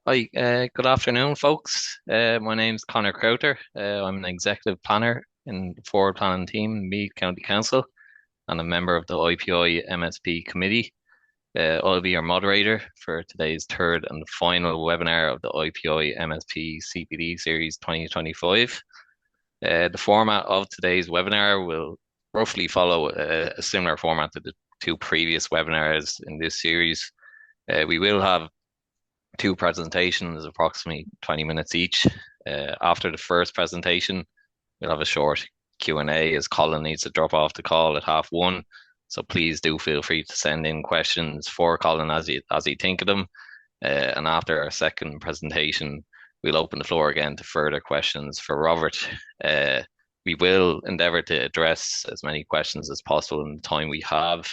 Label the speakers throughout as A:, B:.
A: Hi, good afternoon, folks. My name's Connor Crowther. I'm an executive planner in the forward planning team, Meath County Council, and a member of the IPI MSP committee. I'll be your moderator for today's third and final webinar of the IPI MSP CPD Series 2025. The format of today's webinar will roughly follow a similar format to the two previous webinars in this series. We will have two presentations, approximately 20 minutes each. After the first presentation, we'll have a short Q&A as Colin needs to drop off the call at 1:30. So please do feel free to send in questions for Colin as you think of them. And after our second presentation, we'll open the floor again to further questions for Robert. We will endeavour to address as many questions as possible in the time we have.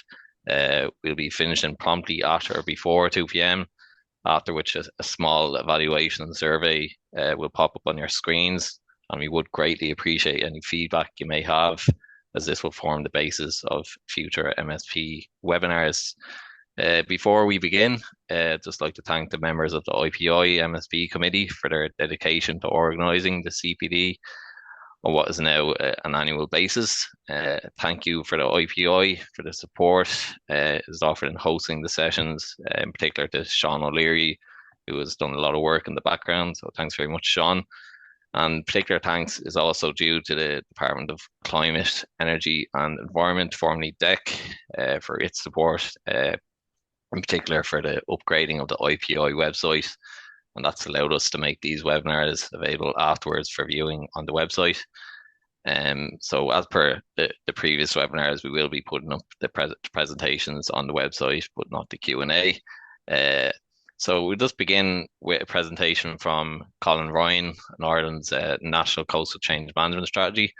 A: We'll be finishing promptly at or before 2 p.m., after which a small evaluation survey will pop up on your screens, and we would greatly appreciate any feedback you may have, as this will form the basis of future MSP webinars. Before we begin, I'd just like to thank the members of the IPI MSP committee for their dedication to organising the CPD on what is now an annual basis. Thank you for the IPI for the support is offered in hosting the sessions, in particular to Sean O'Leary, who has done a lot of work in the background. So thanks very much, Sean. And particular thanks is also due to the Department of Climate, Energy and Environment, formerly DEC, for its support, in particular for the upgrading of the IPI website. And that's allowed us to make these webinars available afterwards for viewing on the website. So as per the previous webinars, we will be putting up the presentations on the website, but not the Q&A. So we'll just begin with a presentation from Colin Ryan on Ireland's National Coastal Change Management Strategy.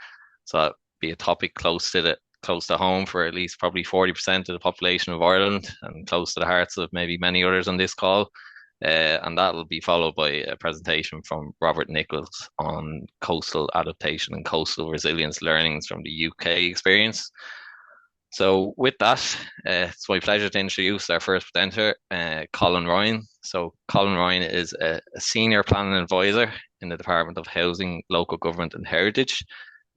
A: So that'll be a topic close to home for at least probably 40% of the population of Ireland, and close to the hearts of maybe many others on this call. And that'll be followed by a presentation from Robert Nicholls on coastal adaptation and coastal resilience learnings from the UK experience. So with that, it's my pleasure to introduce our first presenter, Colin Ryan. So Colin Ryan is a senior planning advisor in the Department of Housing, Local Government and Heritage.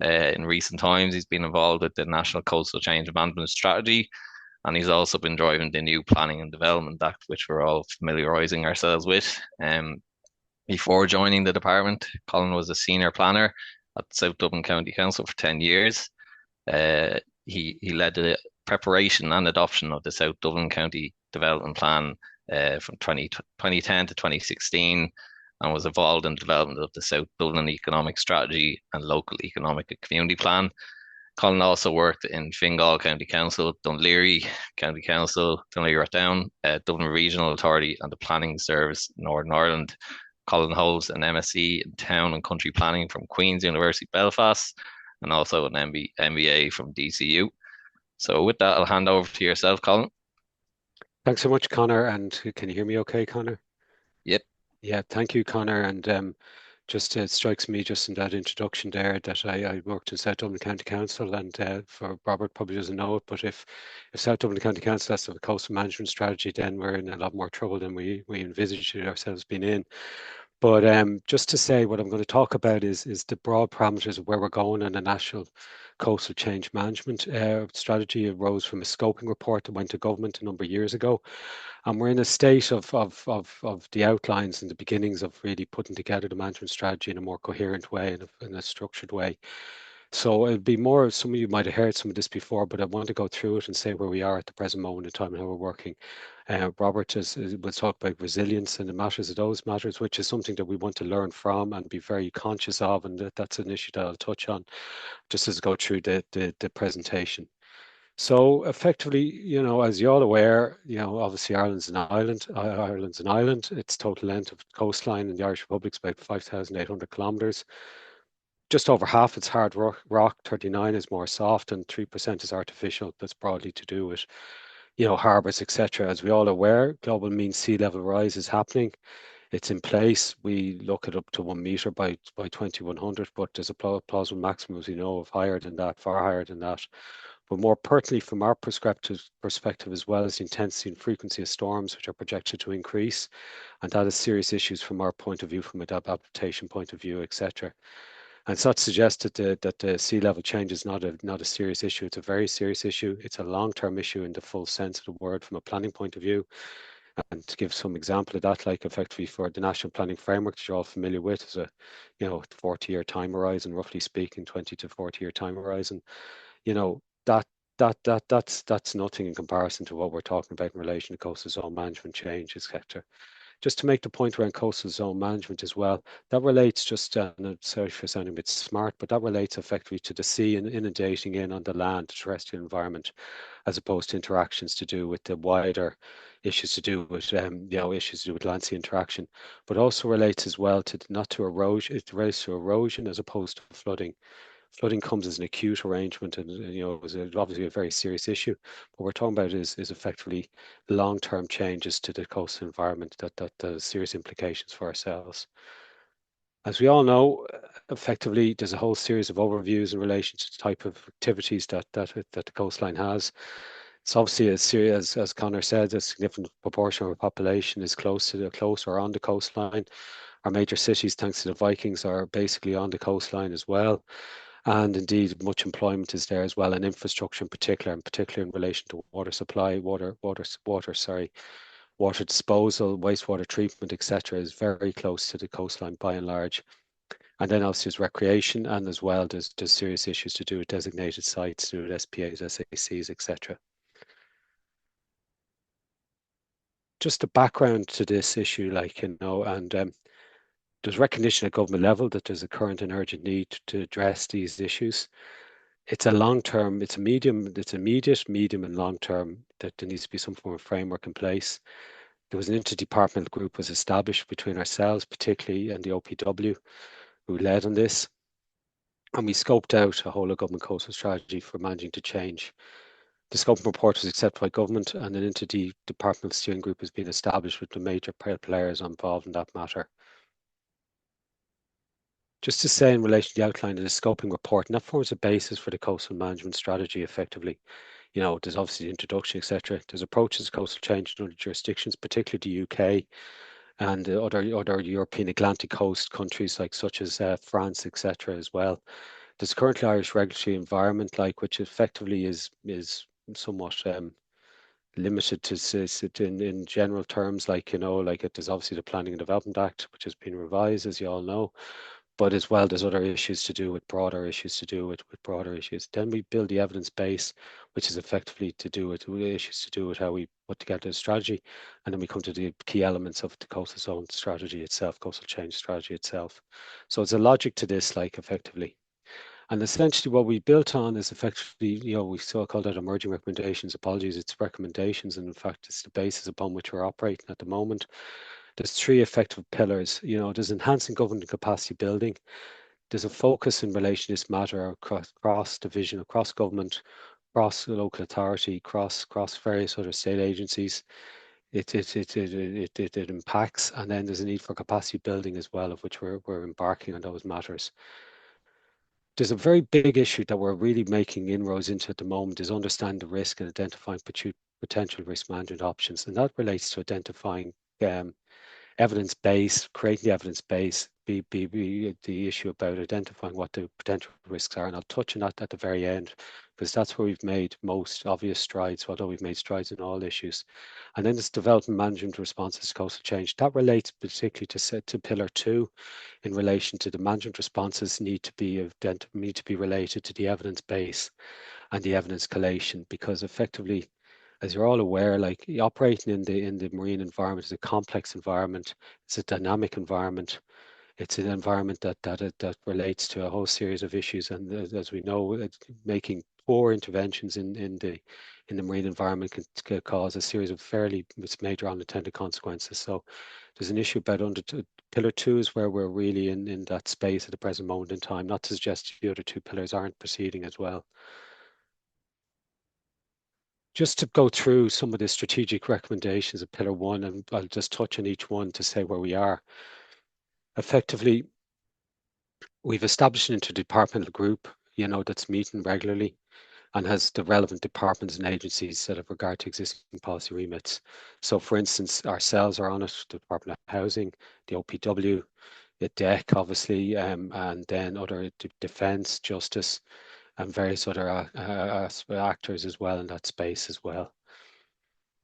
A: In recent times, he's been involved with the National Coastal Change Management Strategy, and he's also been driving the new Planning and Development Act, which we're all familiarising ourselves with. Before joining the department, Colin was a senior planner at South Dublin County Council for 10 years. He led the preparation and adoption of the South Dublin County Development Plan from 2010 to 2016, and was involved in development of the South Dublin Economic Strategy and Local Economic and Community Plan. Colin also worked in Fingal County Council, Dún Laoghaire County Council, Dún Laoghaire Dublin Regional Authority and the Planning Service Northern Ireland. Colin holds an MSc in Town and Country Planning from Queen's University Belfast, and also an MBA from DCU. So with that, I'll hand over to yourself, Colin.
B: Thanks so much, Connor. And can you hear me okay, Connor?
A: Yep.
B: Yeah, thank you, Connor. And just it strikes me just in that introduction there that I worked in South Dublin County Council, and for Robert probably doesn't know it, but if South Dublin County Council has the coastal management strategy, then we're in a lot more trouble than we envisaged ourselves being in. But just to say, what I'm going to talk about is the broad parameters of where we're going in the national coastal change management strategy. It arose from a scoping report that went to government a number of years ago, and we're in a state of the outlines and the beginnings of really putting together the management strategy in a more coherent way and in a structured way. So it'd be more, some of you might have heard some of this before, but I want to go through it and say where we are at the present moment in time and how we're working. Robert will talk about resilience and the matters of those matters, which is something that we want to learn from and be very conscious of, and that's an issue that I'll touch on just as I go through the presentation. So effectively, as you're all aware, obviously Ireland's an island. Ireland's an island. Its total length of coastline in the Irish Republic is about 5,800 kilometres. Just over half it's hard rock, 39 is more soft, and 3% is artificial. That's broadly to do with, harbours, etc. As we all aware, global mean sea level rise is happening. It's in place. We look at up to 1 metre by 2100, but there's a plausible maximum, as we know, of higher than that, far higher than that. But more pertinently, from our perspective as well, as the intensity and frequency of storms, which are projected to increase, and that is serious issues from our point of view, from an adaptation point of view, etc. And so that suggests that the sea level change is not a serious issue. It's a very serious issue. It's a long-term issue in the full sense of the word from a planning point of view. And to give some example of that, like effectively for the national planning framework that you're all familiar with, is a 40-year time horizon, roughly speaking, 20 to 40-year time horizon. That that's nothing in comparison to what we're talking about in relation to coastal zone management change, etc. Just to make the point around coastal zone management as well, that relates just, sorry for sounding a bit smart, but that relates effectively to the sea and inundating in on the land, the terrestrial environment, as opposed to interactions to do with the wider issues to do with, issues to do with land sea interaction, but also relates as well to not to erosion, it relates to erosion as opposed to flooding. Flooding comes as an acute arrangement, and it was obviously a very serious issue. What we're talking about is effectively long-term changes to the coastal environment that has serious implications for ourselves. As we all know, effectively, there's a whole series of overviews in relation to the type of activities that the coastline has. It's obviously a serious, as Connor said, a significant proportion of our population is close or on the coastline. Our major cities, thanks to the Vikings, are basically on the coastline as well. And indeed, much employment is there as well, and infrastructure in particular, in relation to water supply, water disposal, wastewater treatment, etc., is very close to the coastline by and large. And then obviously there's recreation, and as well there's serious issues to do with designated sites, to do with SPAs, SACs, etc. Just the background to this issue, and there's recognition at government level that there's a current and urgent need to address these issues. It's a long-term, it's immediate, medium, and long-term that there needs to be some form of framework in place. There was an interdepartmental group was established between ourselves, particularly, and the OPW, who led on this. And we scoped out a whole of government coastal strategy for managing to change. The scoping report was accepted by government, and an interdepartmental steering group has been established with the major players involved in that matter. Just to say in relation to the outline of the scoping report, and that forms a basis for the coastal management strategy effectively. There's obviously the introduction, etc. There's approaches to coastal change in other jurisdictions, particularly the UK and other European Atlantic coast countries such as France, etc. as well. There's currently Irish regulatory environment, which effectively is somewhat limited to in general terms, there's obviously the Planning and Development Act, which has been revised, as you all know. But as well, there's other issues to do with broader issues with broader issues. Then we build the evidence base, which is effectively to do with issues to do with how we put together the strategy. And then we come to the key elements of the coastal zone strategy itself, coastal change strategy itself. So it's a logic to this, effectively. And essentially what we built on is effectively, we still call that emerging recommendations. Apologies, it's recommendations. And in fact, it's the basis upon which we're operating at the moment. There's three effective pillars. There's enhancing government capacity building. There's a focus in relation to this matter across division, across government, across the local authority, across various other state agencies. It impacts, and then there's a need for capacity building as well, of which we're embarking on those matters. There's a very big issue that we're really making inroads into at the moment is understanding the risk and identifying potential risk management options, and that relates to identifying evidence base, creating the evidence base, be the issue about identifying what the potential risks are. And I'll touch on that at the very end, because that's where we've made most obvious strides, although we've made strides in all issues. And then this development management responses to coastal change. That relates particularly to pillar 2 in relation to the management responses need to be related to the evidence base and the evidence collation, because effectively, as you're all aware, operating in the marine environment is a complex environment. It's a dynamic environment. It's an environment that relates to a whole series of issues, and as we know, making poor interventions in the marine environment can cause a series of fairly major unintended consequences. So there's an issue about pillar 2 is where we're really in that space at the present moment in time. Not to suggest the other two pillars aren't proceeding as well. Just to go through some of the strategic recommendations of Pillar 1, and I'll just touch on each one to say where we are. Effectively, we've established an interdepartmental group, that's meeting regularly. and has the relevant departments and agencies that have regard to existing policy remits. So for instance, ourselves are on it, the Department of Housing, the OPW, the DEC obviously, and then other defence, justice, and various other actors as well in that space as well.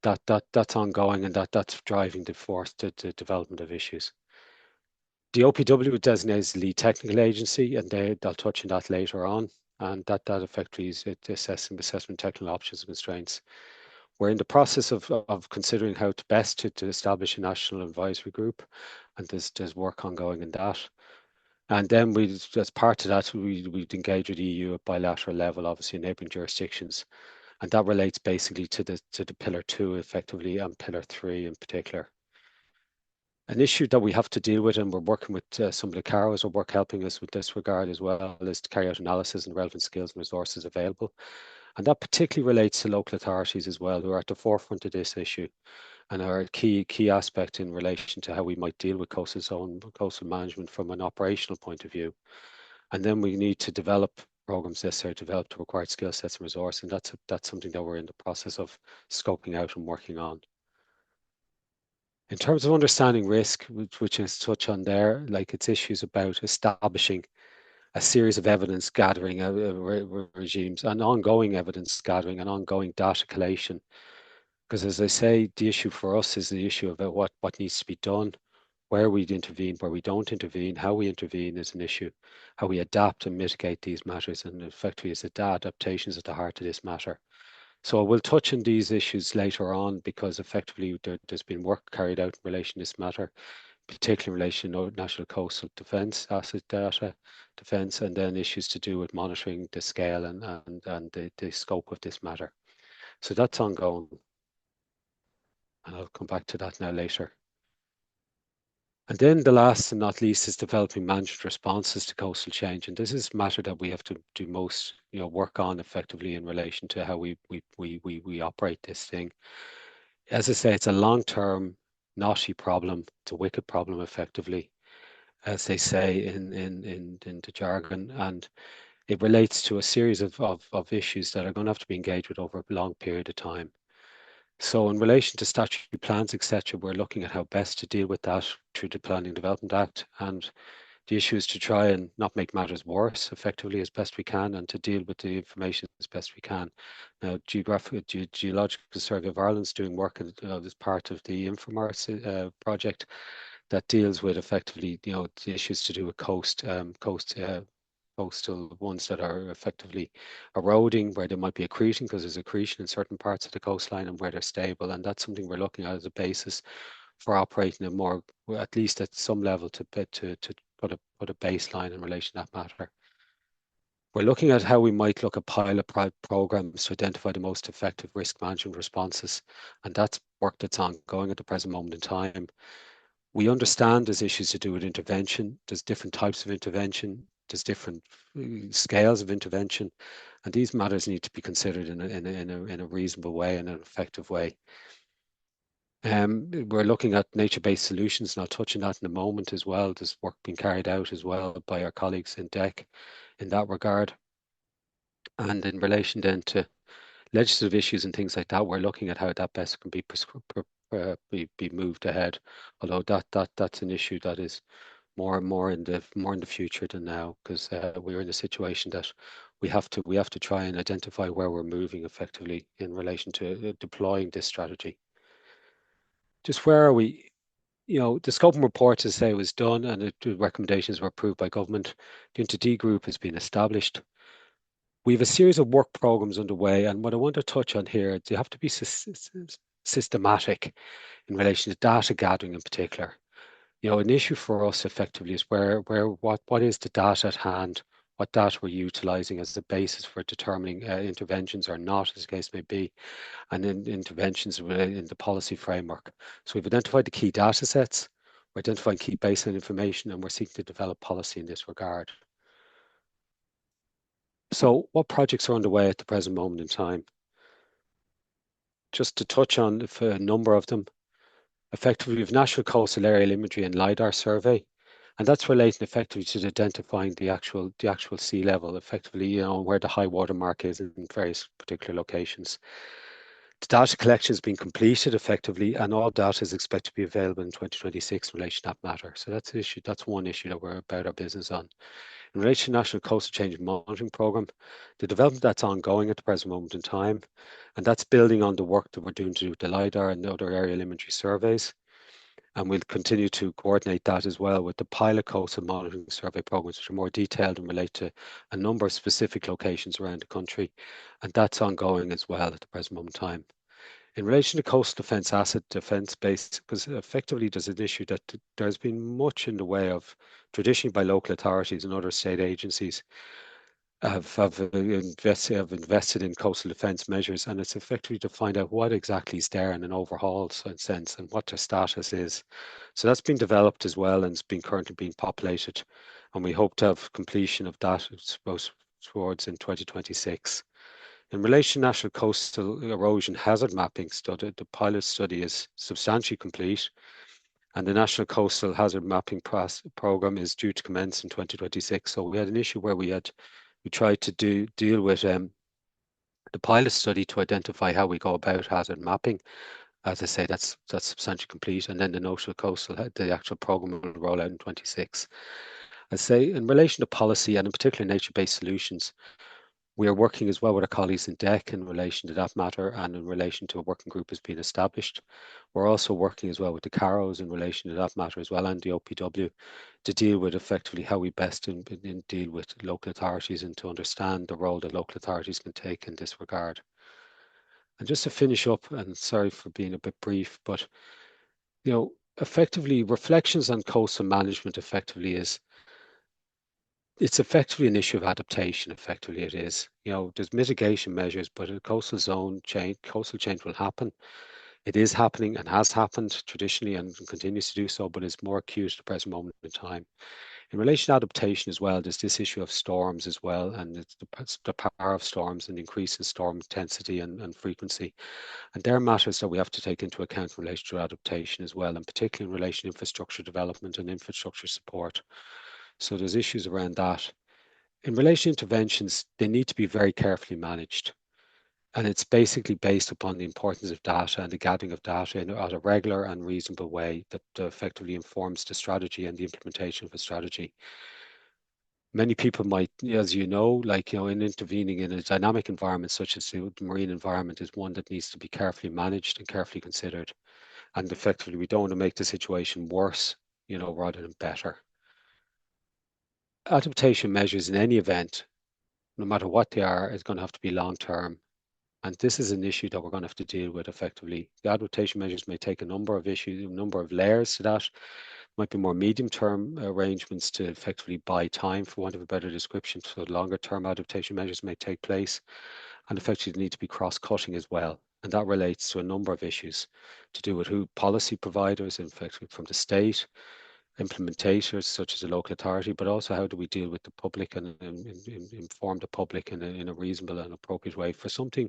B: That's ongoing, and that's driving the development of issues. The OPW designates the lead technical agency, and they'll touch on that later on. And that effectively is assessment technical options and constraints. We're in the process of considering how to best to establish a national advisory group, and there's work ongoing in that. And then as part of that, we'd engage with the EU at bilateral level, obviously in neighbouring jurisdictions, and that relates basically to the pillar 2 effectively and pillar 3 in particular. An issue that we have to deal with, and we're working with some of the CAROs who work helping us with this regard as well, is to carry out analysis and relevant skills and resources available. And that particularly relates to local authorities as well, who are at the forefront of this issue and are a key aspect in relation to how we might deal with coastal management from an operational point of view. And then we need to develop programs necessary to develop the required skill sets and resources. And that's something that we're in the process of scoping out and working on. In terms of understanding risk, which is touch on there, like it's issues about establishing a series of evidence gathering regimes and ongoing evidence gathering and ongoing data collation. Because as I say, the issue for us is the issue about what needs to be done, where we intervene, where we don't intervene, how we intervene is an issue, how we adapt and mitigate these matters, and effectively is adaptations at the heart of this matter. So we'll touch on these issues later on because effectively there's been work carried out in relation to this matter, particularly in relation to national coastal defence, asset data defence, and then issues to do with monitoring the scale and the scope of this matter. So that's ongoing. And I'll come back to that now later. And then the last and not least is developing managed responses to coastal change. And this is a matter that we have to do most, work on effectively in relation to how we operate this thing. As I say, it's a long-term knotty problem. It's a wicked problem effectively, as they say in the jargon. And it relates to a series of issues that are going to have to be engaged with over a long period of time. So in relation to statutory plans, etc., we're looking at how best to deal with that through the Planning and Development Act. And the issue is to try and not make matters worse effectively as best we can and to deal with the information as best we can. Now, Geological Survey of Ireland's doing work as part of the Infomars project that deals with effectively, the issues to do with coastal ones that are effectively eroding, where there might be accretion because there's accretion in certain parts of the coastline and where they're stable. And that's something we're looking at as a basis for operating a more, at least at some level, to put a baseline in relation to that matter. We're looking at how we might look at pilot programs to identify the most effective risk management responses. And that's work that's ongoing at the present moment in time. We understand there's issues to do with intervention. There's different types of intervention. There's different scales of intervention, and these matters need to be considered in a reasonable way and an effective way. We're looking at nature-based solutions, and I'll touch on that in a moment as well. There's work being carried out as well by our colleagues in DEC in that regard. And in relation then to legislative issues and things like that, we're looking at how that best can be moved ahead. Although that's an issue that is more in the future than now, because we're in a situation that we have to try and identify where we're moving effectively in relation to deploying this strategy. Just where are we? The scoping report, as I say, was done, and the recommendations were approved by government. The Inter-D group has been established. We have a series of work programs underway, and what I want to touch on here, they have to be systematic in relation to data gathering in particular. An issue for us effectively is what is the data at hand, what data we're utilizing as the basis for determining interventions or not, as the case may be, and then interventions in the policy framework. So we've identified the key data sets, we're identifying key baseline information, and we're seeking to develop policy in this regard. So what projects are underway at the present moment in time? Just to touch on a number of them. Effectively, we have National Coastal Aerial Imagery and LiDAR survey, And that's relating effectively to identifying the actual sea level, effectively, where the high water mark is in various particular locations. The data collection has been completed effectively, and all data is expected to be available in 2026 in relation to that matter. So that's an issue. That's one issue that we're about our business on. In relation to National Coastal Change Monitoring Programme, the development that's ongoing at the present moment in time, and that's building on the work that we're doing to do with the LiDAR and the other aerial imagery surveys. And we'll continue to coordinate that as well with the pilot coastal monitoring survey programs, which are more detailed and relate to a number of specific locations around the country. And that's ongoing as well at the present moment in time. In relation to coastal defence asset defence base, because effectively there's an issue that there's been much in the way of traditionally by local authorities and other state agencies have invested in coastal defence measures, and it's effectively to find out what exactly is there in an overhaul sense and what their status is. So that's been developed as well, and it's been currently being populated, and we hope to have completion of that, I suppose, towards in 2026. In relation to National Coastal Erosion Hazard Mapping study, the pilot study is substantially complete, and the National Coastal Hazard Mapping Programme is due to commence in 2026. So we had an issue where we tried to deal with the pilot study to identify how we go about hazard mapping. As I say, that's substantially complete, and then the National Coastal, the actual programme will roll out in 26. I say in relation to policy and in particular nature-based solutions, we are working as well with our colleagues in DEC in relation to that matter and in relation to a working group has been established. We're also working as well with the CAROs in relation to that matter as well and the OPW to deal with effectively how we best deal with local authorities and to understand the role that local authorities can take in this regard. And just to finish up, and sorry for being a bit brief, but effectively reflections on coastal management effectively is it's effectively an issue of adaptation. Effectively, it is. There's mitigation measures, but a coastal change will happen. It is happening and has happened traditionally and continues to do so, but it's more acute at the present moment in time. In relation to adaptation as well, there's this issue of storms as well, and it's the power of storms and increase in storm intensity and frequency. And there are matters that we have to take into account in relation to adaptation as well, and particularly in relation to infrastructure development and infrastructure support. So there's issues around that. In relation to interventions, they need to be very carefully managed. And it's basically based upon the importance of data and the gathering of data in a regular and reasonable way that effectively informs the strategy and the implementation of a strategy. Many people might, as in intervening in a dynamic environment such as the marine environment is one that needs to be carefully managed and carefully considered. And effectively, we don't want to make the situation worse, rather than better. Adaptation measures in any event, no matter what they are, is going to have to be long term. And this is an issue that we're going to have to deal with effectively. The adaptation measures may take a number of issues, a number of layers to that. Might be more medium-term arrangements to effectively buy time, for want of a better description, so longer-term adaptation measures may take place, and effectively need to be cross-cutting as well. And that relates to a number of issues to do with who policy providers, in fact, from the state, implementators such as the local authority, but also how do we deal with the public and inform the public in a reasonable and appropriate way for something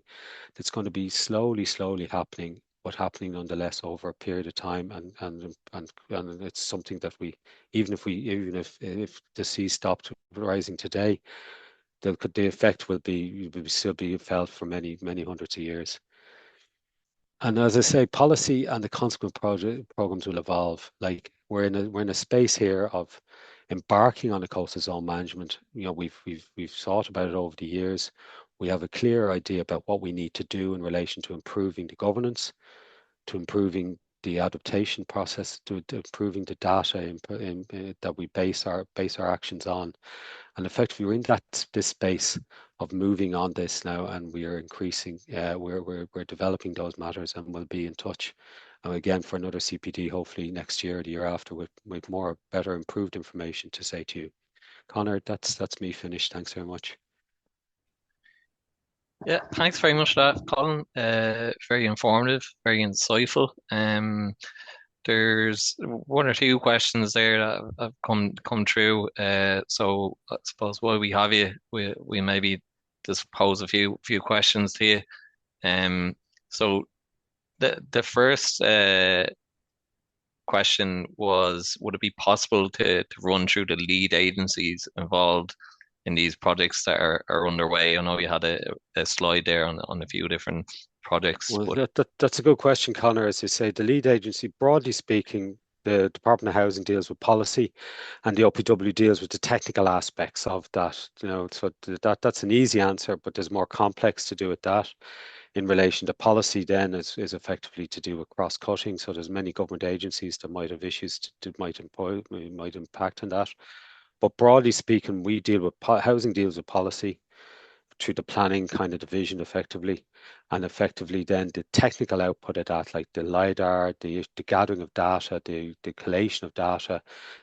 B: that's going to be slowly happening, but happening nonetheless over a period of time, and it's something that we, even if the sea stopped rising today, the effect will still be felt for many hundreds of years. And as I say, policy and the consequent programs will evolve. Like we're in a space here of embarking on a coastal zone management. We've thought about it over the years. We have a clear idea about what we need to do in relation to improving the governance, to improving the adaptation process, to improving the data that we base our actions on. And effectively, we're in this space of moving on this now, and we are increasing. We're developing those matters, and we'll be in touch again for another CPD, hopefully next year or the year after, with more better, improved information to say to you. Connor, that's me finished. Thanks very much.
A: Yeah, thanks very much for that, Colin. Very informative, very insightful. There's one or two questions there that have come through. So I suppose while we have you, we maybe just pose a few questions to you. So the first question was, would it be possible to run through the lead agencies involved in these projects that are underway? I know you had a slide there on a few different projects,
B: Well,
A: but
B: that's a good question, Connor. As you say, the lead agency, broadly speaking, the Department of Housing deals with policy, and the OPW deals with the technical aspects of that. So that's an easy answer, but there's more complex to do with that. In relation to policy, then is effectively to do with cross-cutting. So there's many government agencies that might have issues might impact on that. But broadly speaking, we deal with housing deals with policy through the planning kind of division effectively, and effectively then the technical output of that, like the LiDAR, the gathering of data, the collation of data,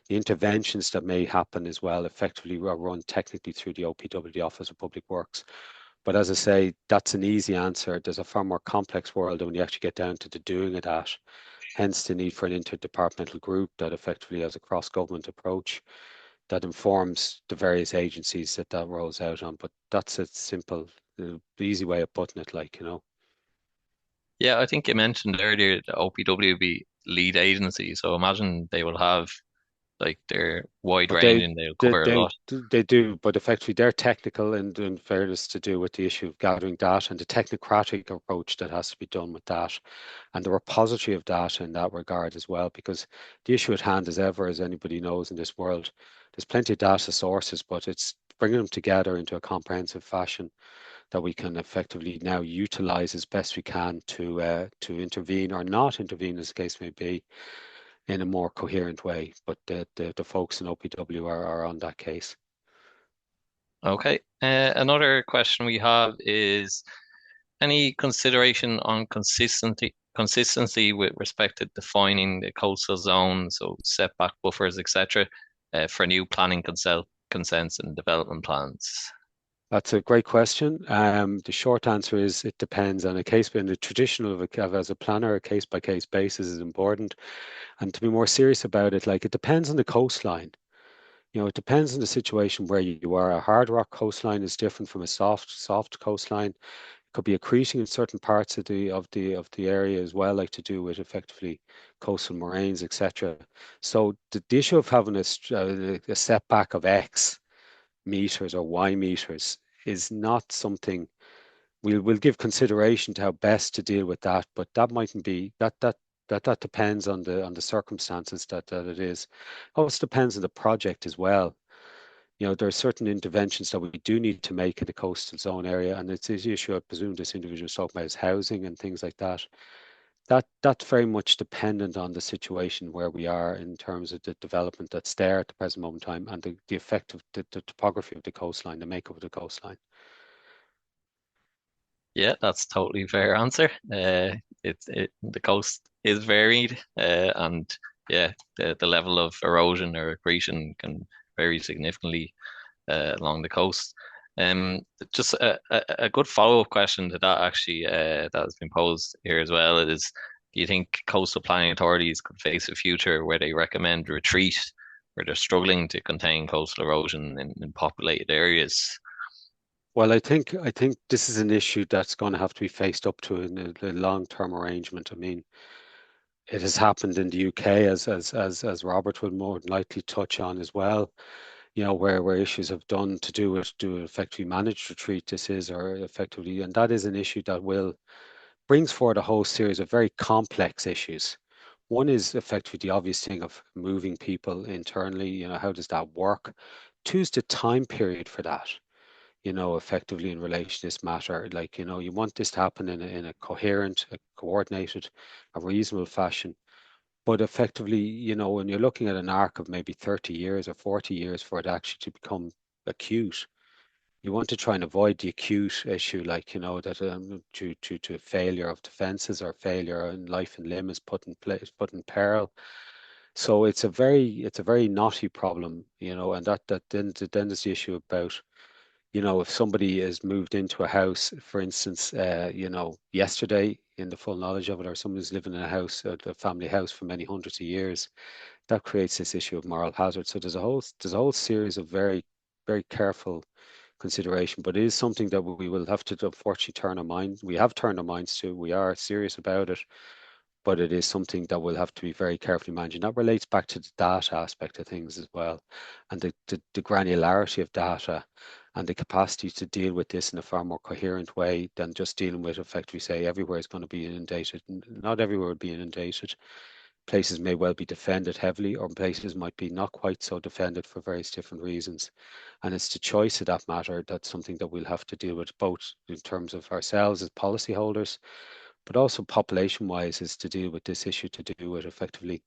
B: the interventions that may happen as well, effectively are run technically through the OPW, the Office of Public Works. But as I say, that's an easy answer. There's a far more complex world when you actually get down to the doing of that. Hence the need for an interdepartmental group that effectively has a cross-government approach that informs the various agencies that rolls out on. But that's a simple, easy way of putting it,
A: yeah, I think you mentioned earlier the OPW would be lead agency, so imagine they will have like their wide
B: But
A: range and they'll cover a lot.
B: they do, but effectively they're technical and in fairness to do with the issue of gathering data and the technocratic approach that has to be done with that and the repository of data in that regard as well, because the issue at hand as ever, as anybody knows in this world, there's plenty of data sources, but it's bringing them together into a comprehensive fashion that we can effectively now utilize as best we can to intervene or not intervene, as the case may be, in a more coherent way. But the folks in OPW are on that case.
A: Okay. Another question we have is any consideration on consistency with respect to defining the coastal zone, so setback buffers, etc., for new planning consents and development plans?
B: That's a great question. The short answer is it depends on a case, but in the traditional as a planner, a case by case basis is important. And to be more serious about it, like it depends on the coastline. It depends on the situation where you are. A hard rock coastline is different from a soft coastline. It could be accreting in certain parts of the area as well, like to do with effectively coastal moraines, etc. So the issue of having a setback of X meters or Y meters is not something we'll give consideration to how best to deal with that, but that mightn't be that depends on the circumstances that it is. Also depends on the project as well. There are certain interventions that we do need to make in the coastal zone area, and it's the issue I presume this individual is talking about is housing and things like that. That's very much dependent on the situation where we are in terms of the development that's there at the present moment in time and the effect of the topography of the coastline, the makeup of the coastline.
A: Yeah, that's totally fair answer. The coast is varied, and yeah, the level of erosion or accretion can vary significantly along the coast. Just a good follow-up question to that actually that has been posed here as well is, do you think coastal planning authorities could face a future where they recommend retreat, where they're struggling to contain coastal erosion in populated areas?
B: Well, I think this is an issue that's going to have to be faced up to in a long-term arrangement. I mean, it has happened in the UK as Robert would more than likely touch on as well. Where issues have done to do effectively managed retreat this is or effectively, and that is an issue that will brings forward a whole series of very complex issues. One is effectively the obvious thing of moving people internally. How does that work? Two is the time period for that. Effectively in relation to this matter. Like, you want this to happen in a coherent, a coordinated, a reasonable fashion. But effectively, when you're looking at an arc of maybe 30 years or 40 years for it actually to become acute, you want to try and avoid the acute issue, like, that due to failure of defences or failure in life and limb is put in peril. So it's a very knotty problem, and then there's the issue about if somebody is moved into a house, for instance, yesterday in the full knowledge of it, or someone's living in a house, a family house for many hundreds of years, that creates this issue of moral hazard. So there's a whole series of very, very careful consideration, but it is something that we will have to unfortunately turn our mind. We have turned our minds to. We are serious about it, but it is something that will have to be very carefully managed. And that relates back to the data aspect of things as well, and the granularity of data and the capacity to deal with this in a far more coherent way than just dealing with effectively say everywhere is going to be inundated. Not everywhere will be inundated. Places may well be defended heavily, or places might be not quite so defended for various different reasons. And it's the choice of that matter that's something that we'll have to deal with, both in terms of ourselves as policyholders, but also population-wise, is to deal with this issue to do with effectively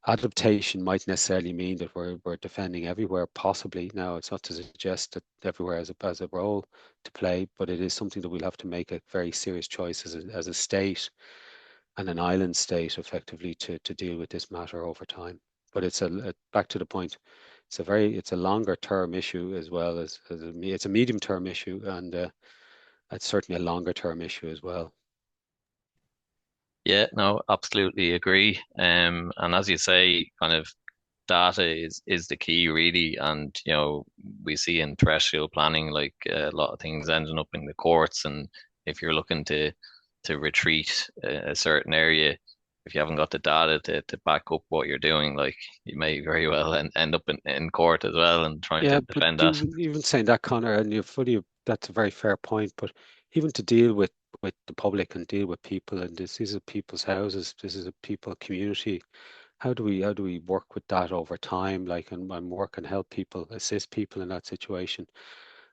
B: adaptation might necessarily mean that we're defending everywhere possibly. Now, it's not to suggest that everywhere has a role to play, but it is something that we'll have to make a very serious choice as a state and an island state effectively to deal with this matter over time. But it's back to the point, it's a longer term issue as well it's a medium term issue, and it's certainly a longer term issue as well.
A: Yeah, no, absolutely agree. And as you say, kind of data is the key really. And we see in terrestrial planning like a lot of things ending up in the courts. And if you're looking to retreat a certain area, if you haven't got the data to back up what you're doing, like you may very well end up in court as well and trying to
B: Yeah, but
A: defend that.
B: even saying that, Connor, and that's a very fair point. But even to deal with the public and deal with people, and these are people's houses, this is a people community. How do we work with that over time, like and work and help people, assist people in that situation?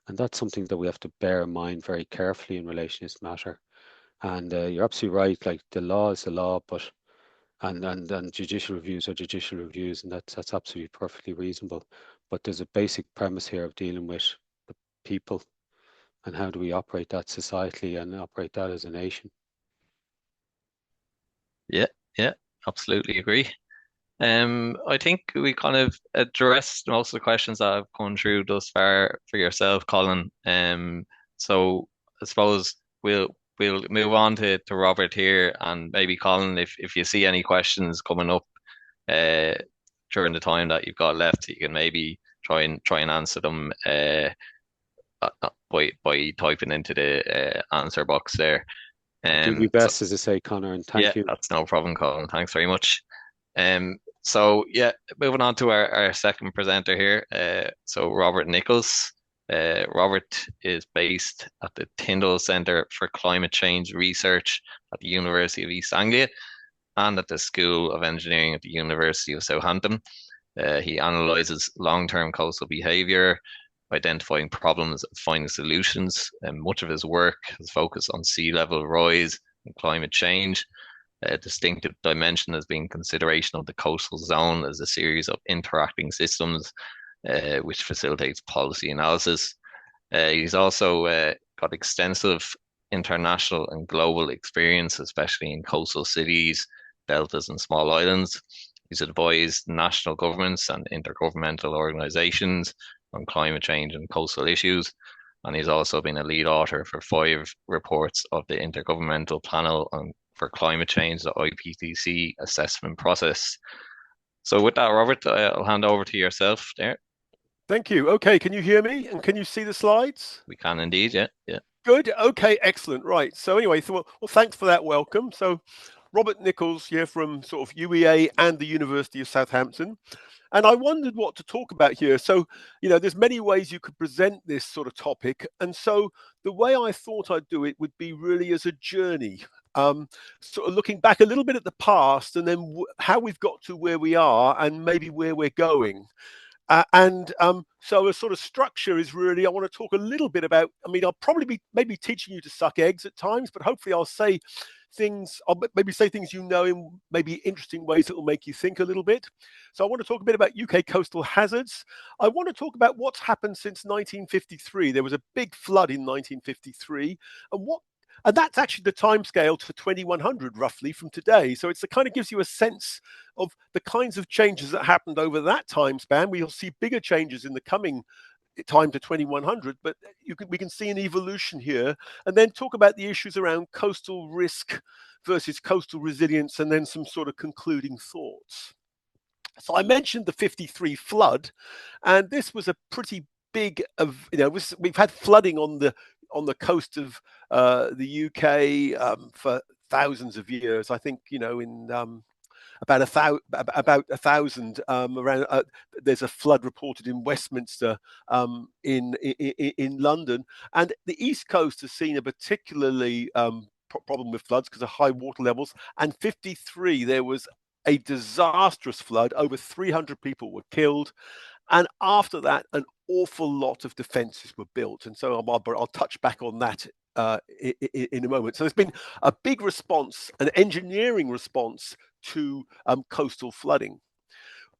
B: And that's something that we have to bear in mind very carefully in relation to this matter. And you're absolutely right. Like the law is the law, but and judicial reviews are judicial reviews, and that's absolutely perfectly reasonable. But there's a basic premise here of dealing with the people and how do we operate that societally and operate that as a nation.
A: Yeah, yeah, absolutely agree. I think we kind of addressed most of the questions that have come through thus far for yourself, Colin. So I suppose we'll move on to Robert here, and maybe Colin, if you see any questions coming up uh during the time that you've got left, you can maybe try and answer them by typing into the answer box there.
B: I'll do my
A: So
B: best, as I say, Connor, and
A: yeah,
B: thank you.
A: that's no problem, Colin. Thanks very much. So yeah, moving on to our second presenter here. So Robert Nicholls. Robert is based at the Tyndall Centre for Climate Change Research at the University of East Anglia and at the School of Engineering at the University of Southampton. He analyzes long-term coastal behaviour, identifying problems, and finding solutions. And much of his work has focused on sea level rise and climate change. A distinctive dimension has been consideration of the coastal zone as a series of interacting systems, which facilitates policy analysis. He's also got extensive international and global experience, especially in coastal cities, deltas, and small islands. He's advised national governments and intergovernmental organizations on climate change and coastal issues. And he's also been a lead author for 5 reports of the Intergovernmental Panel for Climate Change, the IPCC assessment process. So with that, Robert, I'll hand over to yourself there.
C: Thank you. Okay, can you hear me? And can you see the slides?
A: We can indeed, yeah.
C: Good. Okay, excellent. Right. So anyway, well, thanks for that welcome. So Robert Nicholls here from sort of UEA and the University of Southampton. And I wondered what to talk about here. So, there's many ways you could present this sort of topic. And so the way I thought I'd do it would be really as a journey, sort of looking back a little bit at the past and then how we've got to where we are and maybe where we're going. So a sort of structure is really, I want to talk a little bit about, I'll probably be maybe teaching you to suck eggs at times, but hopefully I'll maybe say things in maybe interesting ways that will make you think a little bit. So I want to talk a bit about UK coastal hazards. I want to talk about what's happened since 1953. There was a big flood in 1953, and that's actually the timescale to 2100 roughly from today. So it kind of gives you a sense of the kinds of changes that happened over that time span. We'll see bigger changes in the coming time to 2100, but we can see an evolution here, and then talk about the issues around coastal risk versus coastal resilience, and then some sort of concluding thoughts. So I mentioned the 53 flood, and this was a pretty big we've had flooding on the coast of the UK for thousands of years. I think, you know, in about a thousand around. There's a flood reported in Westminster, in London, and the East Coast has seen a particularly problem with floods because of high water levels. And 53, there was a disastrous flood. Over 300 people were killed, and after that, an awful lot of defences were built. And so I'll touch back on that in a moment. So there's been a big response, an engineering response to coastal flooding.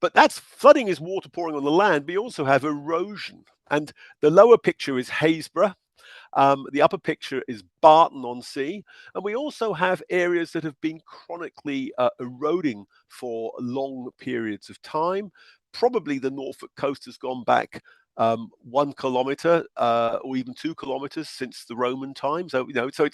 C: But flooding is water pouring on the land. We also have erosion. And the lower picture is Haysborough. The upper picture is Barton-on-Sea. And we also have areas that have been chronically eroding for long periods of time. Probably the Norfolk coast has gone back 1 kilometre or even 2 kilometres since the Roman times. So, you know, so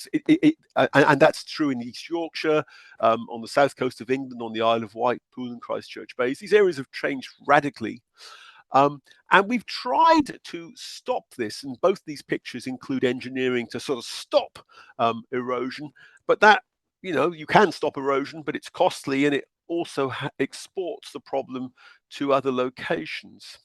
C: and that's true in East Yorkshire, on the south coast of England, on the Isle of Wight, Poole and Christchurch Bays. These areas have changed radically. And we've tried to stop this, and both these pictures include engineering to sort of stop erosion. But that, you know, you can stop erosion, but it's costly, and it also exports the problem to other locations.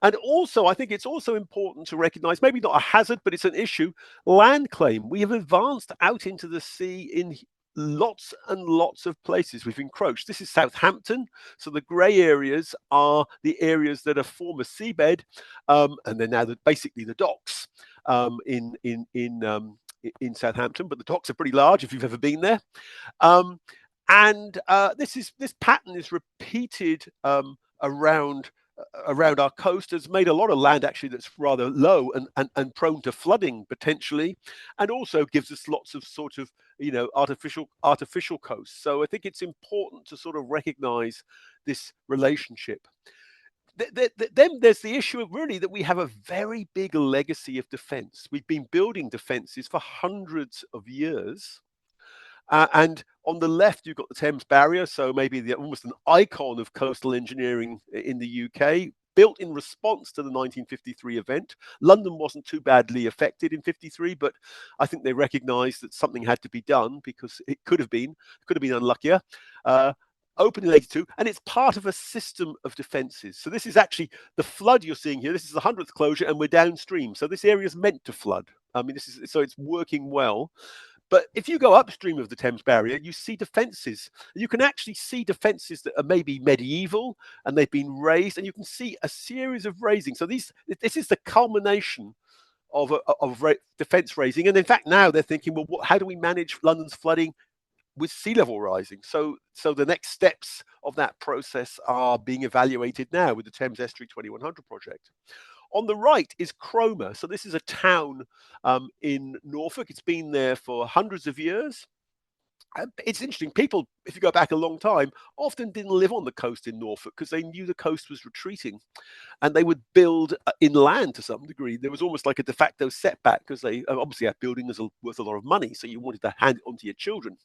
C: And also, I think it's also important to recognize, maybe not a hazard, but it's an issue, land claim. We have advanced out into the sea in lots and lots of places. We've encroached. This is Southampton. So the grey areas are the areas that are former seabed, and they're now basically the docks in Southampton. But the docks are pretty large if you've ever been there. And this pattern is repeated around our coast. Has made a lot of land actually that's rather low and prone to flooding potentially, and also gives us lots of sort of, you know, artificial coasts. So I think it's important to sort of recognize this relationship. Then there's the issue of really that we have a very big legacy of defense. We've been building defenses for hundreds of years. And on the left, you've got the Thames Barrier, so maybe almost an icon of coastal engineering in the UK, built in response to the 1953 event. London wasn't too badly affected in 53, but I think they recognised that something had to be done because it could have been unluckier. Opened in 82, and it's part of a system of defences. So this is actually the flood you're seeing here. This is the 100th closure, and we're downstream. So this area is meant to flood. I mean, so it's working well. But if you go upstream of the Thames Barrier, you see defences. You can actually see defences that are maybe medieval, and they've been raised, and you can see a series of raising. So this is the culmination of defence raising. And in fact, now they're thinking, well, how do we manage London's flooding with sea level rising? So the next steps of that process are being evaluated now with the Thames Estuary 2100 project. On the right is Cromer. So this is a town in Norfolk. It's been there for hundreds of years. It's interesting. People, if you go back a long time, often didn't live on the coast in Norfolk because they knew the coast was retreating, and they would build inland to some degree. There was almost like a de facto setback because they obviously that building is worth a lot of money, so you wanted to hand it on to your children.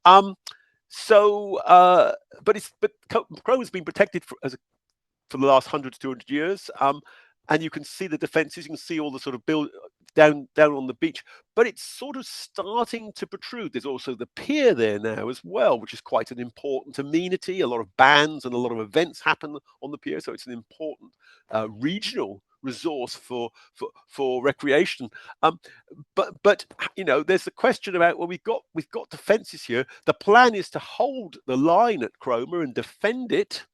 C: But Cromer's been protected for the last 100 to 200 years. And you can see the defences, you can see all the sort of build down on the beach, but it's sort of starting to protrude. There's also the pier there now as well, which is quite an important amenity. A lot of bands and a lot of events happen on the pier, so it's an important regional resource for recreation. But you know, there's the question about, well, we've got defences here. The plan is to hold the line at Cromer and defend it,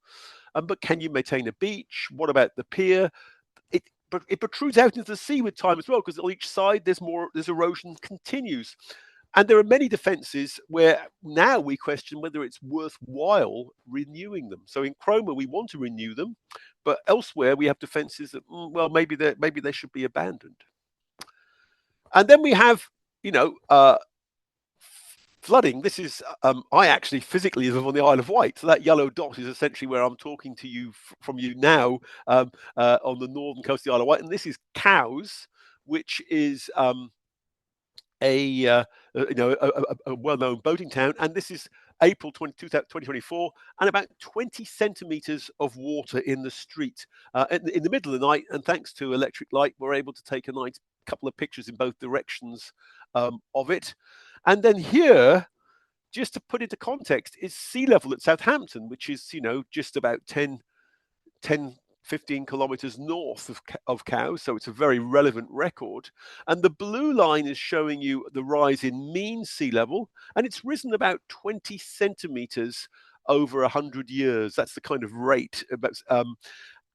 C: but can you maintain a beach? What about the pier? It protrudes out into the sea with time as well, because on each side there's erosion continues. And there are many defences where now we question whether it's worthwhile renewing them. So in Cromer, we want to renew them, but elsewhere we have defences that, well, maybe they should be abandoned. And then we have, you know, flooding. This is, I actually physically live on the Isle of Wight. So that yellow dot is essentially where I'm talking to you from now, on the northern coast of the Isle of Wight. And this is Cowes, which is a well-known boating town. And this is April 2024, and about 20 centimetres of water in the street in the middle of the night. And thanks to electric light, we're able to take a nice couple of pictures in both directions of it. And then here just to put into context, is sea level at Southampton, which is, you know, just about 15 kilometers north of Cowes, so it's a very relevant record. And the blue line is showing you the rise in mean sea level, and it's risen about 20 centimeters over 100 years. That's the kind of rate.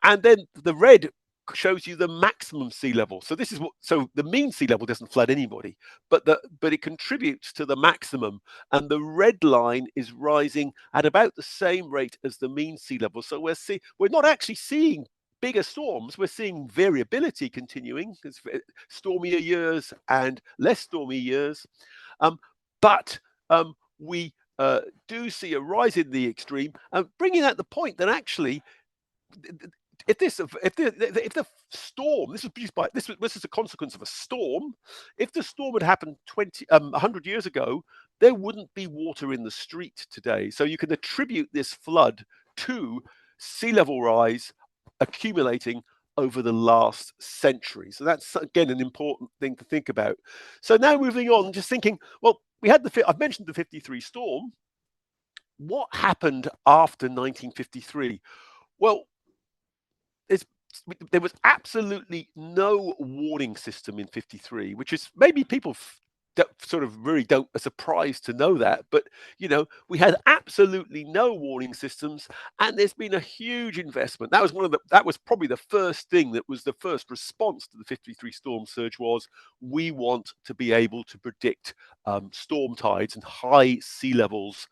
C: And then the red shows you the maximum sea level. So this is what, so the mean sea level doesn't flood anybody, but it contributes to the maximum. And the red line is rising at about the same rate as the mean sea level. So we're not actually seeing bigger storms. We're seeing variability continuing. It's stormier years and less stormy years. But we do see a rise in the extreme, bringing out the point that actually, if the storm, this is a consequence of a storm. If the storm had happened 100 years ago, there wouldn't be water in the street today. So you can attribute this flood to sea level rise accumulating over the last century. So that's, again, an important thing to think about. So now moving on, just thinking, well, I've mentioned the 53 storm. What happened after 1953? Well, there was absolutely no warning system in 53, which is maybe people sort of really don't are surprised to know that, but you know, we had absolutely no warning systems, and there's been a huge investment. That was probably the first thing, that was the first response to the 53 storm surge, was we want to be able to predict storm tides and high sea levels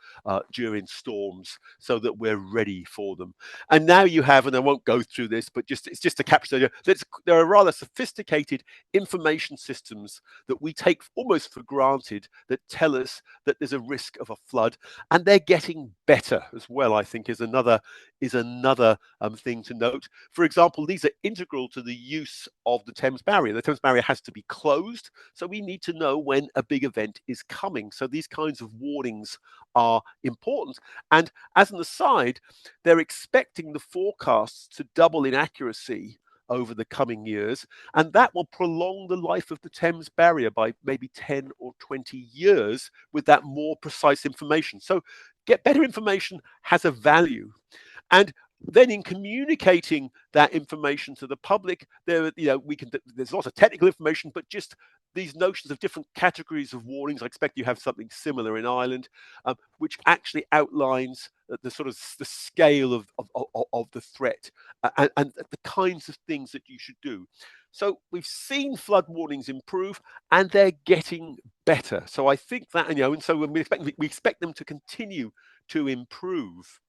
C: during storms, so that we're ready for them. And now you have, and I won't go through this, but it's just to capture, there are rather sophisticated information systems that we take almost for granted, that tell us that there's a risk of a flood, and they're getting better as well, I think, is another thing to note. For example, these are integral to the use of the Thames Barrier. The Thames Barrier has to be closed, so we need to know when a big event is coming. So these kinds of warnings are important. And as an aside, they're expecting the forecasts to double in accuracy over the coming years, and that will prolong the life of the Thames Barrier by maybe 10 or 20 years with that more precise information. So get better information has a value. And then in communicating that information to the public, there's lots of technical information, but just these notions of different categories of warnings. I expect you have something similar in Ireland, which actually outlines the sort of the scale of the threat, and the kinds of things that you should do. So we've seen flood warnings improve, and they're getting better. So I think that, and so we expect them to continue to improve.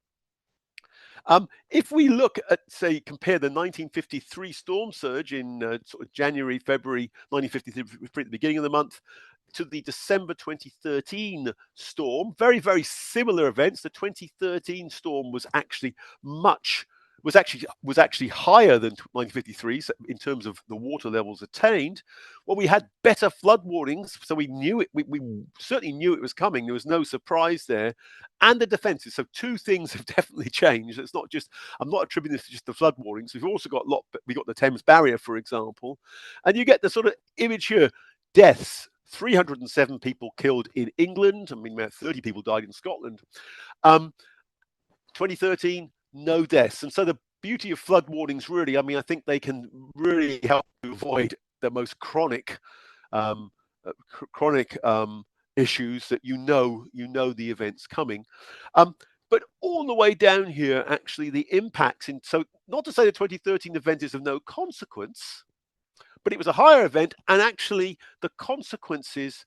C: If we look at, say, compare the 1953 storm surge in sort of January, February 1953, at the beginning of the month, to the December 2013 storm, very, very similar events. The 2013 storm was actually higher than 1953 in terms of the water levels attained. Well, we had better flood warnings, so we knew it. We certainly knew it was coming. There was no surprise there, and the defences. So two things have definitely changed. It's not just, I'm not attributing this to just the flood warnings. We've also got we got the Thames Barrier, for example, and you get the sort of image here: deaths. 307 people killed in England. I mean, about 30 people died in Scotland. 2013. No deaths. And so the beauty of flood warnings, really, I mean, I think they can really help to avoid the most chronic issues that you know the event's coming. But all the way down here, actually, the impacts so not to say the 2013 event is of no consequence, but it was a higher event, and actually the consequences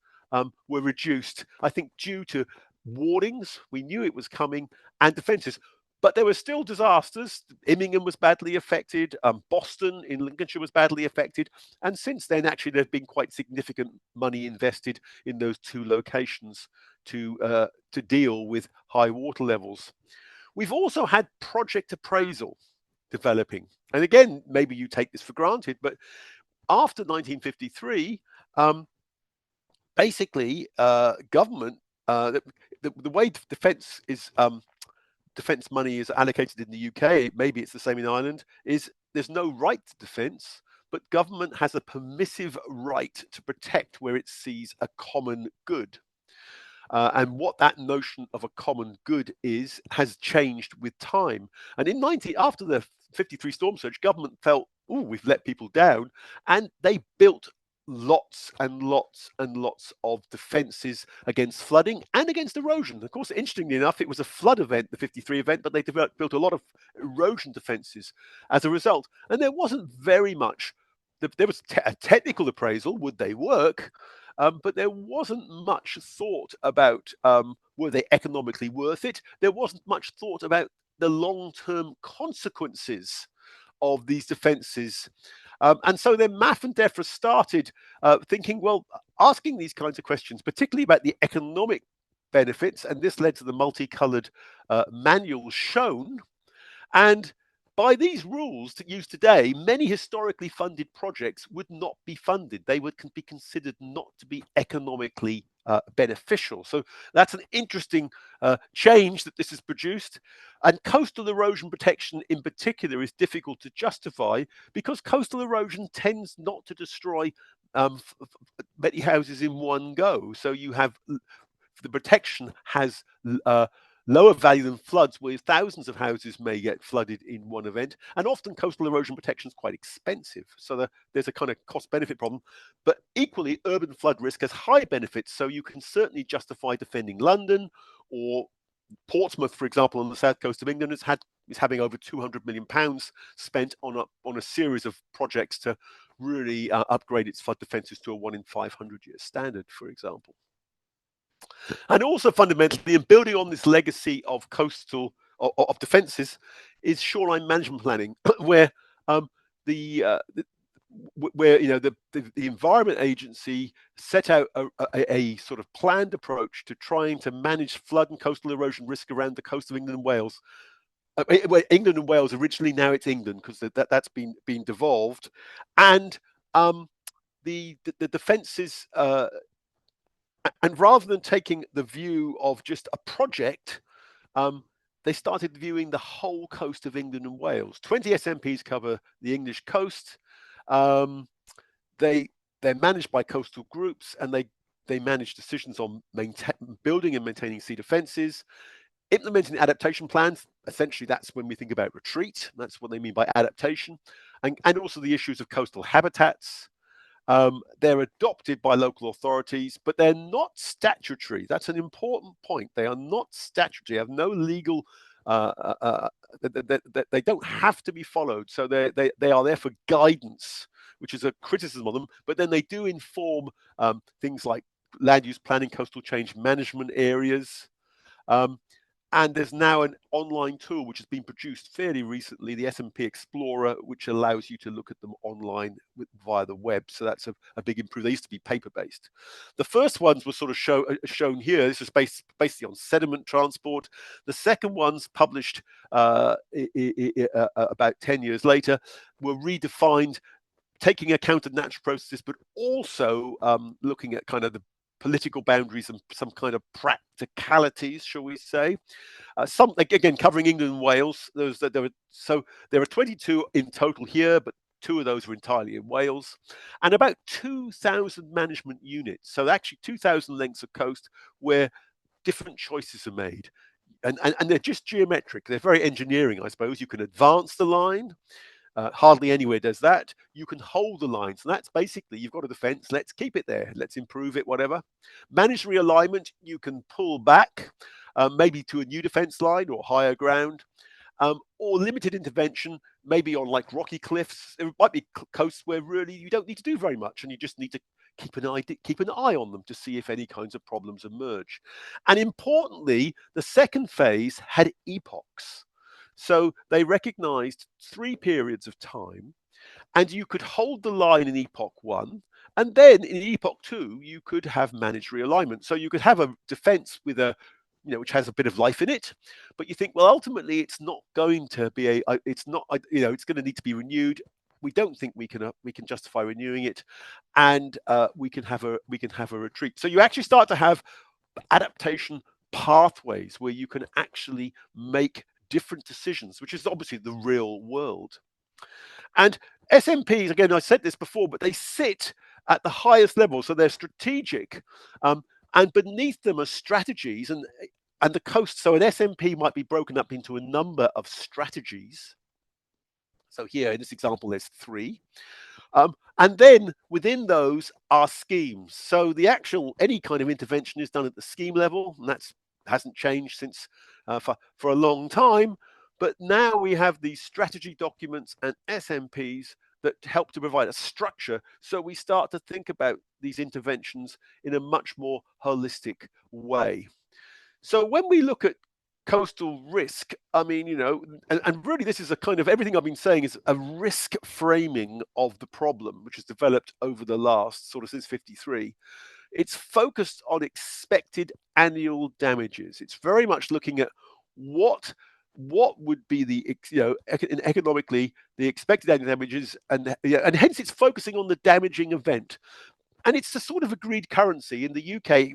C: were reduced, I think, due to warnings. We knew it was coming, and defences. But there were still disasters. Immingham was badly affected. Boston in Lincolnshire was badly affected. And since then, actually, there's been quite significant money invested in those two locations to deal with high water levels. We've also had project appraisal developing. And again, maybe you take this for granted, but after 1953, basically, government, the way defence money is allocated in the UK, maybe it's the same in Ireland, is there's no right to defence, but government has a permissive right to protect where it sees a common good. and what that notion of a common good has changed with time. And after the 53 storm surge, government felt, oh, we've let people down, and they built lots and lots and lots of defences against flooding and against erosion. Of course, interestingly enough, it was a flood event, the 53 event, but they built a lot of erosion defences as a result. And there wasn't very much. There was a technical appraisal, would they work? But there wasn't much thought about were they economically worth it. There wasn't much thought about the long-term consequences of these defences. And so then MAF and DEFRA started thinking, well, asking these kinds of questions, particularly about the economic benefits, and this led to the multicoloured manuals shown. And by these rules to use today, many historically funded projects would not be funded. They would be considered not to be economically beneficial. So that's an interesting change that this has produced. And coastal erosion protection in particular is difficult to justify because coastal erosion tends not to destroy many houses in one go. So you have the protection has lower value than floods, where thousands of houses may get flooded in one event. And often coastal erosion protection is quite expensive. So there's a kind of cost-benefit problem. But equally, urban flood risk has high benefits. So you can certainly justify defending London, or Portsmouth, for example, on the south coast of England, is having over £200 million spent on a series of projects to really upgrade its flood defences to a 1 in 500 year standard, for example. And also fundamentally, in building on this legacy of coastal of defences, is shoreline management planning, where the Environment Agency set out a sort of planned approach to trying to manage flood and coastal erosion risk around the coast of England and Wales. England and Wales originally, now it's England because that's been devolved, and the defences. And rather than taking the view of just a project, they started viewing the whole coast of England and Wales. 20 SMPs cover the English coast. They're managed by coastal groups, and they manage decisions on building and maintaining sea defences, implementing adaptation plans. Essentially, that's when we think about retreat. That's what they mean by adaptation, and also the issues of coastal habitats. They're adopted by local authorities, but they're not statutory. That's an important point. They are not statutory. They have no legal. They don't have to be followed. So they are there for guidance, which is a criticism of them. But then they do inform things like land use planning, coastal change management areas. And there's now an online tool which has been produced fairly recently, the SMP Explorer, which allows you to look at them online via the web. So that's a big improvement. They used to be paper-based. The first ones were sort of shown here. This was basically on sediment transport. The second ones, published about 10 years later, were redefined, taking account of natural processes, but also looking at kind of the political boundaries and some kind of practicalities, shall we say. Some, again, covering England and Wales. There are 22 in total here, but 2 of those are entirely in Wales, and about 2,000 management units. So actually 2,000 lengths of coast where different choices are made. And they're just geometric. They're very engineering, I suppose. You can advance the line. Hardly anywhere does that. You can hold the line. So that's basically, you've got a defense. Let's keep it there. Let's improve it, whatever. Managed realignment, you can pull back, maybe to a new defense line or higher ground. Or limited intervention, maybe on like rocky cliffs. There might be coasts where really you don't need to do very much, and you just need to keep an eye on them to see if any kinds of problems emerge. And importantly, the second phase had epochs. So they recognized 3 periods of time, and you could hold the line in epoch 1, and then in epoch 2, you could have managed realignment. So you could have a defense with which has a bit of life in it, but you think, well, ultimately, it's not going to be it's going to need to be renewed. We don't think we can justify renewing it, and we can have a retreat. So you actually start to have adaptation pathways where you can actually make different decisions, which is obviously the real world. And SMPs, again, I said this before, but they sit at the highest level, so they're strategic. And beneath them are strategies and the coast. So an SMP might be broken up into a number of strategies. So here in this example, there's 3. And then within those are schemes. So the actual, any kind of intervention is done at the scheme level, and that hasn't changed since for a long time. But now we have these strategy documents and SMPs that help to provide a structure. So we start to think about these interventions in a much more holistic way. So when we look at coastal risk, I mean, you know, and really this is a kind of, everything I've been saying is a risk framing of the problem, which has developed over the last sort of since 53. It's focused on expected annual damages. It's very much looking at what would be the, you know, economically the expected annual damages, and hence it's focusing on the damaging event. And it's a sort of agreed currency in the UK.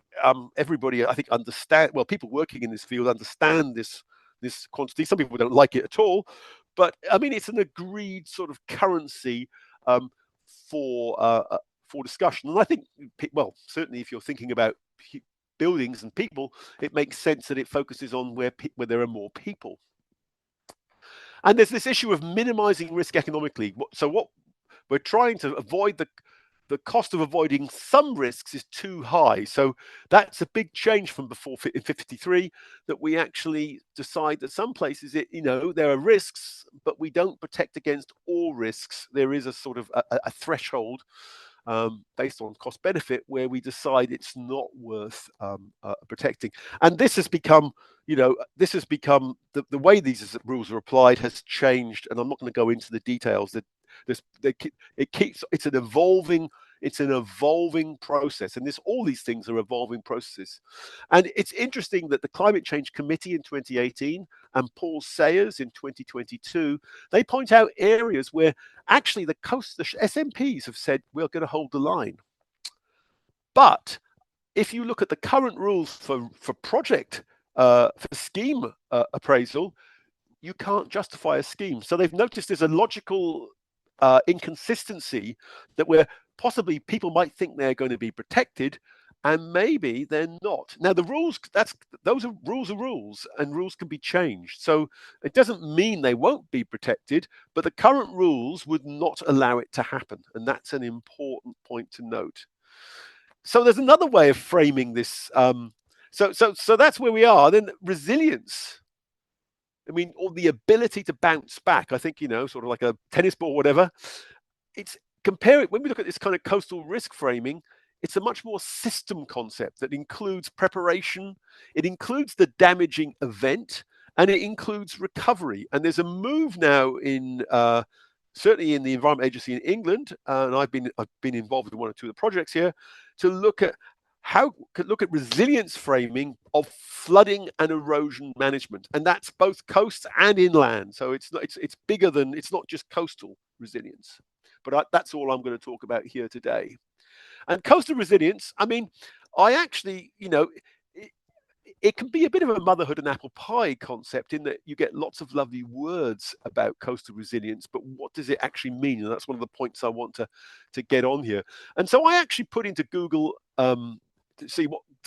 C: Everybody, I think, understand. Well, people working in this field understand this quantity. Some people don't like it at all, but I mean, it's an agreed sort of currency for discussion. And I think, well, certainly if you're thinking about buildings and people, it makes sense that it focuses on where there are more people. And there's this issue of minimizing risk economically. So what we're trying to avoid, the cost of avoiding some risks is too high. So that's a big change from before in 53, that we actually decide that some places, you know, there are risks, but we don't protect against all risks. There is a sort of a threshold based on cost benefit where we decide it's not worth protecting. And this has become, you know, the way these rules are applied has changed. And I'm not going to go into the details. That it's an evolving process, and all these things are evolving processes. And it's interesting that the Climate Change Committee in 2018 and Paul Sayers in 2022, they point out areas where actually the SMPs have said we're going to hold the line. But if you look at the current rules for project for scheme appraisal, you can't justify a scheme. So they've noticed there's a logical inconsistency that where possibly people might think they're going to be protected, and maybe they're not. Now the rules, rules are rules, and rules can be changed. So it doesn't mean they won't be protected, but the current rules would not allow it to happen, and that's an important point to note. So there's another way of framing this. So that's where we are. Then resilience. I mean, or the ability to bounce back. I think, you know, sort of like a tennis ball, whatever. It's when we look at this kind of coastal risk framing, it's a much more system concept that includes preparation, it includes the damaging event, and it includes recovery. And there's a move now in certainly in the Environment Agency in England, and I've been involved in one or two of the projects here, to look at resilience framing of flooding and erosion management, and that's both coast and inland. So it's bigger than, it's not just coastal resilience. But that's all I'm going to talk about here today. And coastal resilience, I mean, I actually, you know, it can be a bit of a motherhood and apple pie concept in that you get lots of lovely words about coastal resilience, but what does it actually mean? And that's one of the points I want to get on here. And so I actually put into Google to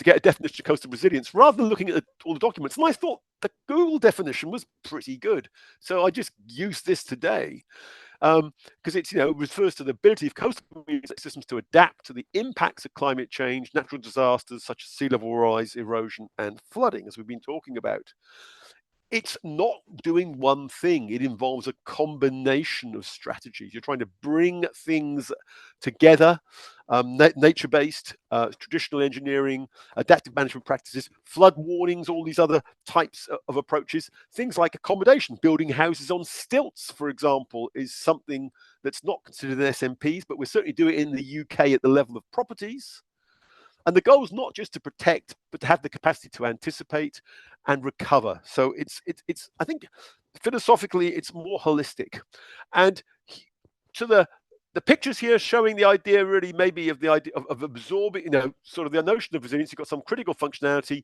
C: get a definition of coastal resilience rather than looking at all the documents. And I thought the Google definition was pretty good. So I just used this today. Because it's, you know, refers to the ability of coastal systems to adapt to the impacts of climate change, natural disasters such as sea level rise, erosion, and flooding, as we've been talking about. It's not doing one thing. It involves a combination of strategies. You're trying to bring things together, nature-based, traditional engineering, adaptive management practices, flood warnings, all these other types of approaches. Things like accommodation, building houses on stilts, for example, is something that's not considered in SMPs, but we're certainly doing it in the UK at the level of properties. And the goal is not just to protect, but to have the capacity to anticipate and recover. So it's I think philosophically it's more holistic. And to the pictures here showing the idea really maybe of the idea of absorbing, you know, sort of the notion of resilience. You've got some critical functionality.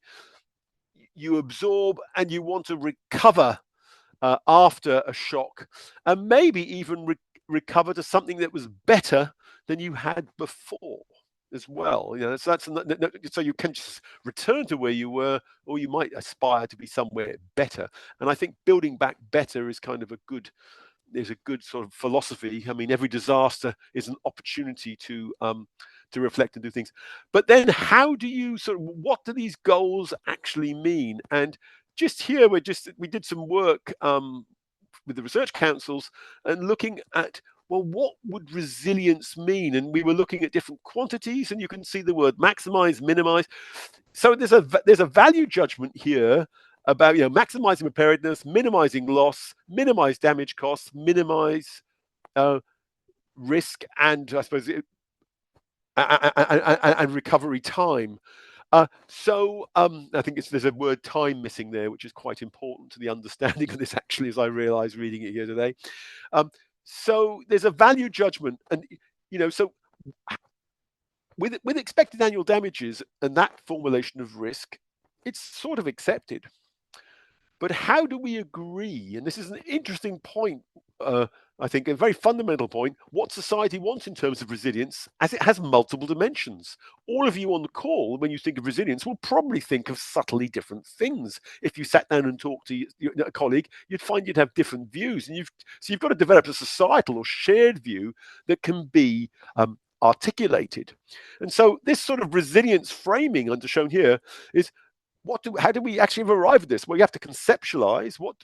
C: You absorb and you want to recover after a shock, and maybe even recover to something that was better than you had before. as well. So you can just return to where you were, or you might aspire to be somewhere better. And I think building back better is kind of a good sort of philosophy. I mean, every disaster is an opportunity to reflect and do things. But then, how do you what do these goals actually mean? And just here, we did some work with the research councils and looking at, well, what would resilience mean? And we were looking at different quantities, and you can see the word maximize, minimize. So there's a value judgment here about maximizing preparedness, minimizing loss, minimize damage costs, minimize risk, and I suppose and recovery time. So I think there's a word time missing there, which is quite important to the understanding of this, actually, as I realize reading it here today. So there's a value judgment, and so with expected annual damages and that formulation of risk, it's sort of accepted. But how do we agree? And this is an interesting point, I think, a very fundamental point, what society wants in terms of resilience, as it has multiple dimensions. All of you on the call, when you think of resilience, will probably think of subtly different things. If you sat down and talked to a colleague, you'd find you'd have different views. And you've got to develop a societal or shared view that can be articulated. And so this sort of resilience framing under shown here is, how do we actually arrive at this? Well, you have to conceptualize what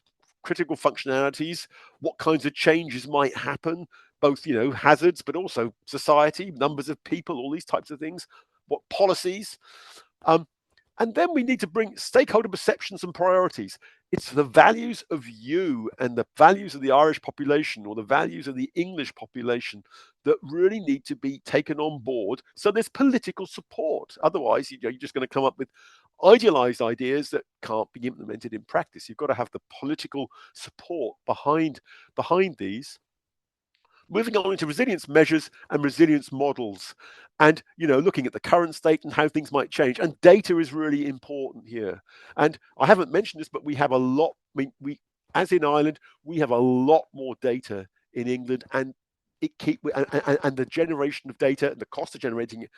C: critical functionalities, what kinds of changes might happen, both hazards, but also society, numbers of people, all these types of things, what policies. And then we need to bring stakeholder perceptions and priorities. It's the values of you and the values of the Irish population or the values of the English population that really need to be taken on board. So there's political support. Otherwise, you're just going to come up with idealized ideas that can't be implemented in practice. You've got to have the political support behind these. Moving on into resilience measures and resilience models, and looking at the current state and how things might change. And data is really important here. And I haven't mentioned this, but we have a lot. We as in Ireland, we have a lot more data in England, and and the generation of data and the cost of generating it,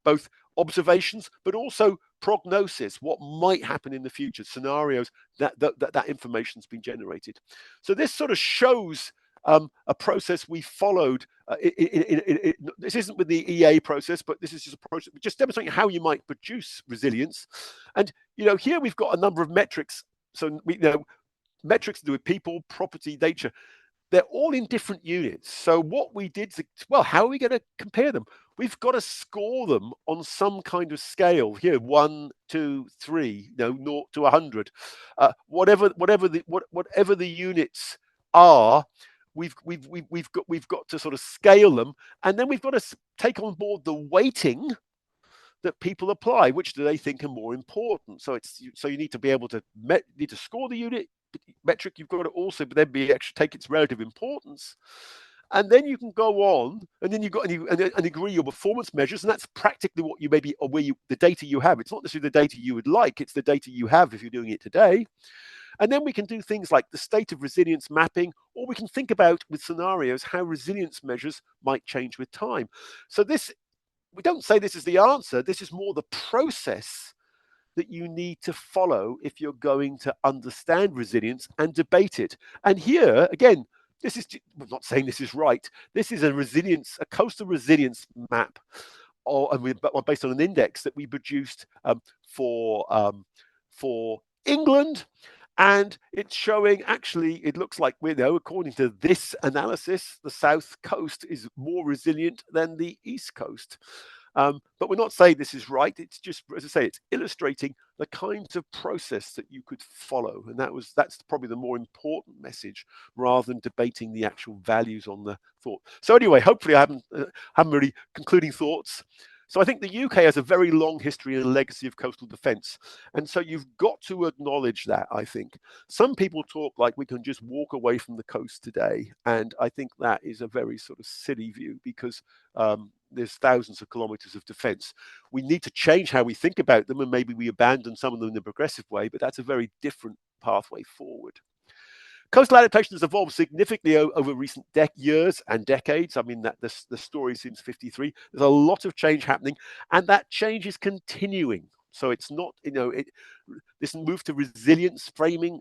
C: both observations but also prognosis, what might happen in the future, scenarios, that information's been generated. So this sort of shows a process we followed. This isn't with the EA process, but this is just a process just demonstrating how you might produce resilience. And here we've got a number of metrics. So metrics to do with people, property, nature. They're all in different units. So what we did, well, how are we going to compare them? We've got to score them on some kind of scale here: 1, 2, 3, 0 to 100, whatever the units are. We've got to sort of scale them, and then we've got to take on board the weighting that people apply. Which do they think are more important? So you need to be able to score the unit metric. You've got to also then actually take its relative importance, and then you can go on, and then and agree your performance measures, and that's practically what you maybe, or the data you have. It's not necessarily the data you would like; it's the data you have if you're doing it today. And then we can do things like the state of resilience mapping, or we can think about with scenarios how resilience measures might change with time. So we don't say this is the answer. This is more the process that you need to follow if you're going to understand resilience and debate it. And here, again, I'm not saying this is right. This is a coastal resilience map, based on an index that we produced for England. And it's showing, actually, it looks like according to this analysis, the south coast is more resilient than the east coast. But we're not saying this is right. It's just, as I say, it's illustrating the kinds of process that you could follow. And that's probably the more important message, rather than debating the actual values on the thought. So anyway, hopefully I haven't really concluding thoughts. So I think the UK has a very long history and legacy of coastal defence. And so you've got to acknowledge that, I think. Some people talk like we can just walk away from the coast today. And I think that is a very sort of silly view, because there's thousands of kilometres of defence. We need to change how we think about them, and maybe we abandon some of them in a progressive way, but that's a very different pathway forward. Coastal adaptation has evolved significantly over recent years and decades. I mean, that the story since 53. There's a lot of change happening, and that change is continuing. So it's not, this move to resilience framing.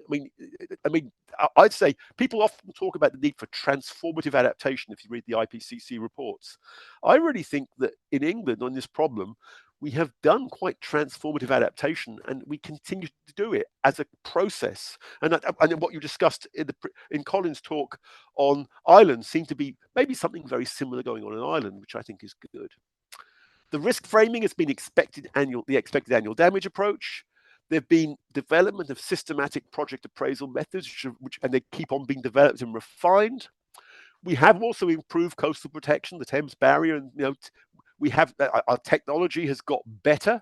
C: I'd say people often talk about the need for transformative adaptation if you read the IPCC reports. I really think that in England on this problem, we have done quite transformative adaptation, and we continue to do it as a process. And what you discussed in Colin's talk on Ireland seemed to be maybe something very similar going on in Ireland, which I think is good. The risk framing has been the expected annual damage approach. There've been development of systematic project appraisal methods, and they keep on being developed and refined. We have also improved coastal protection, the Thames Barrier, and we have our technology has got better.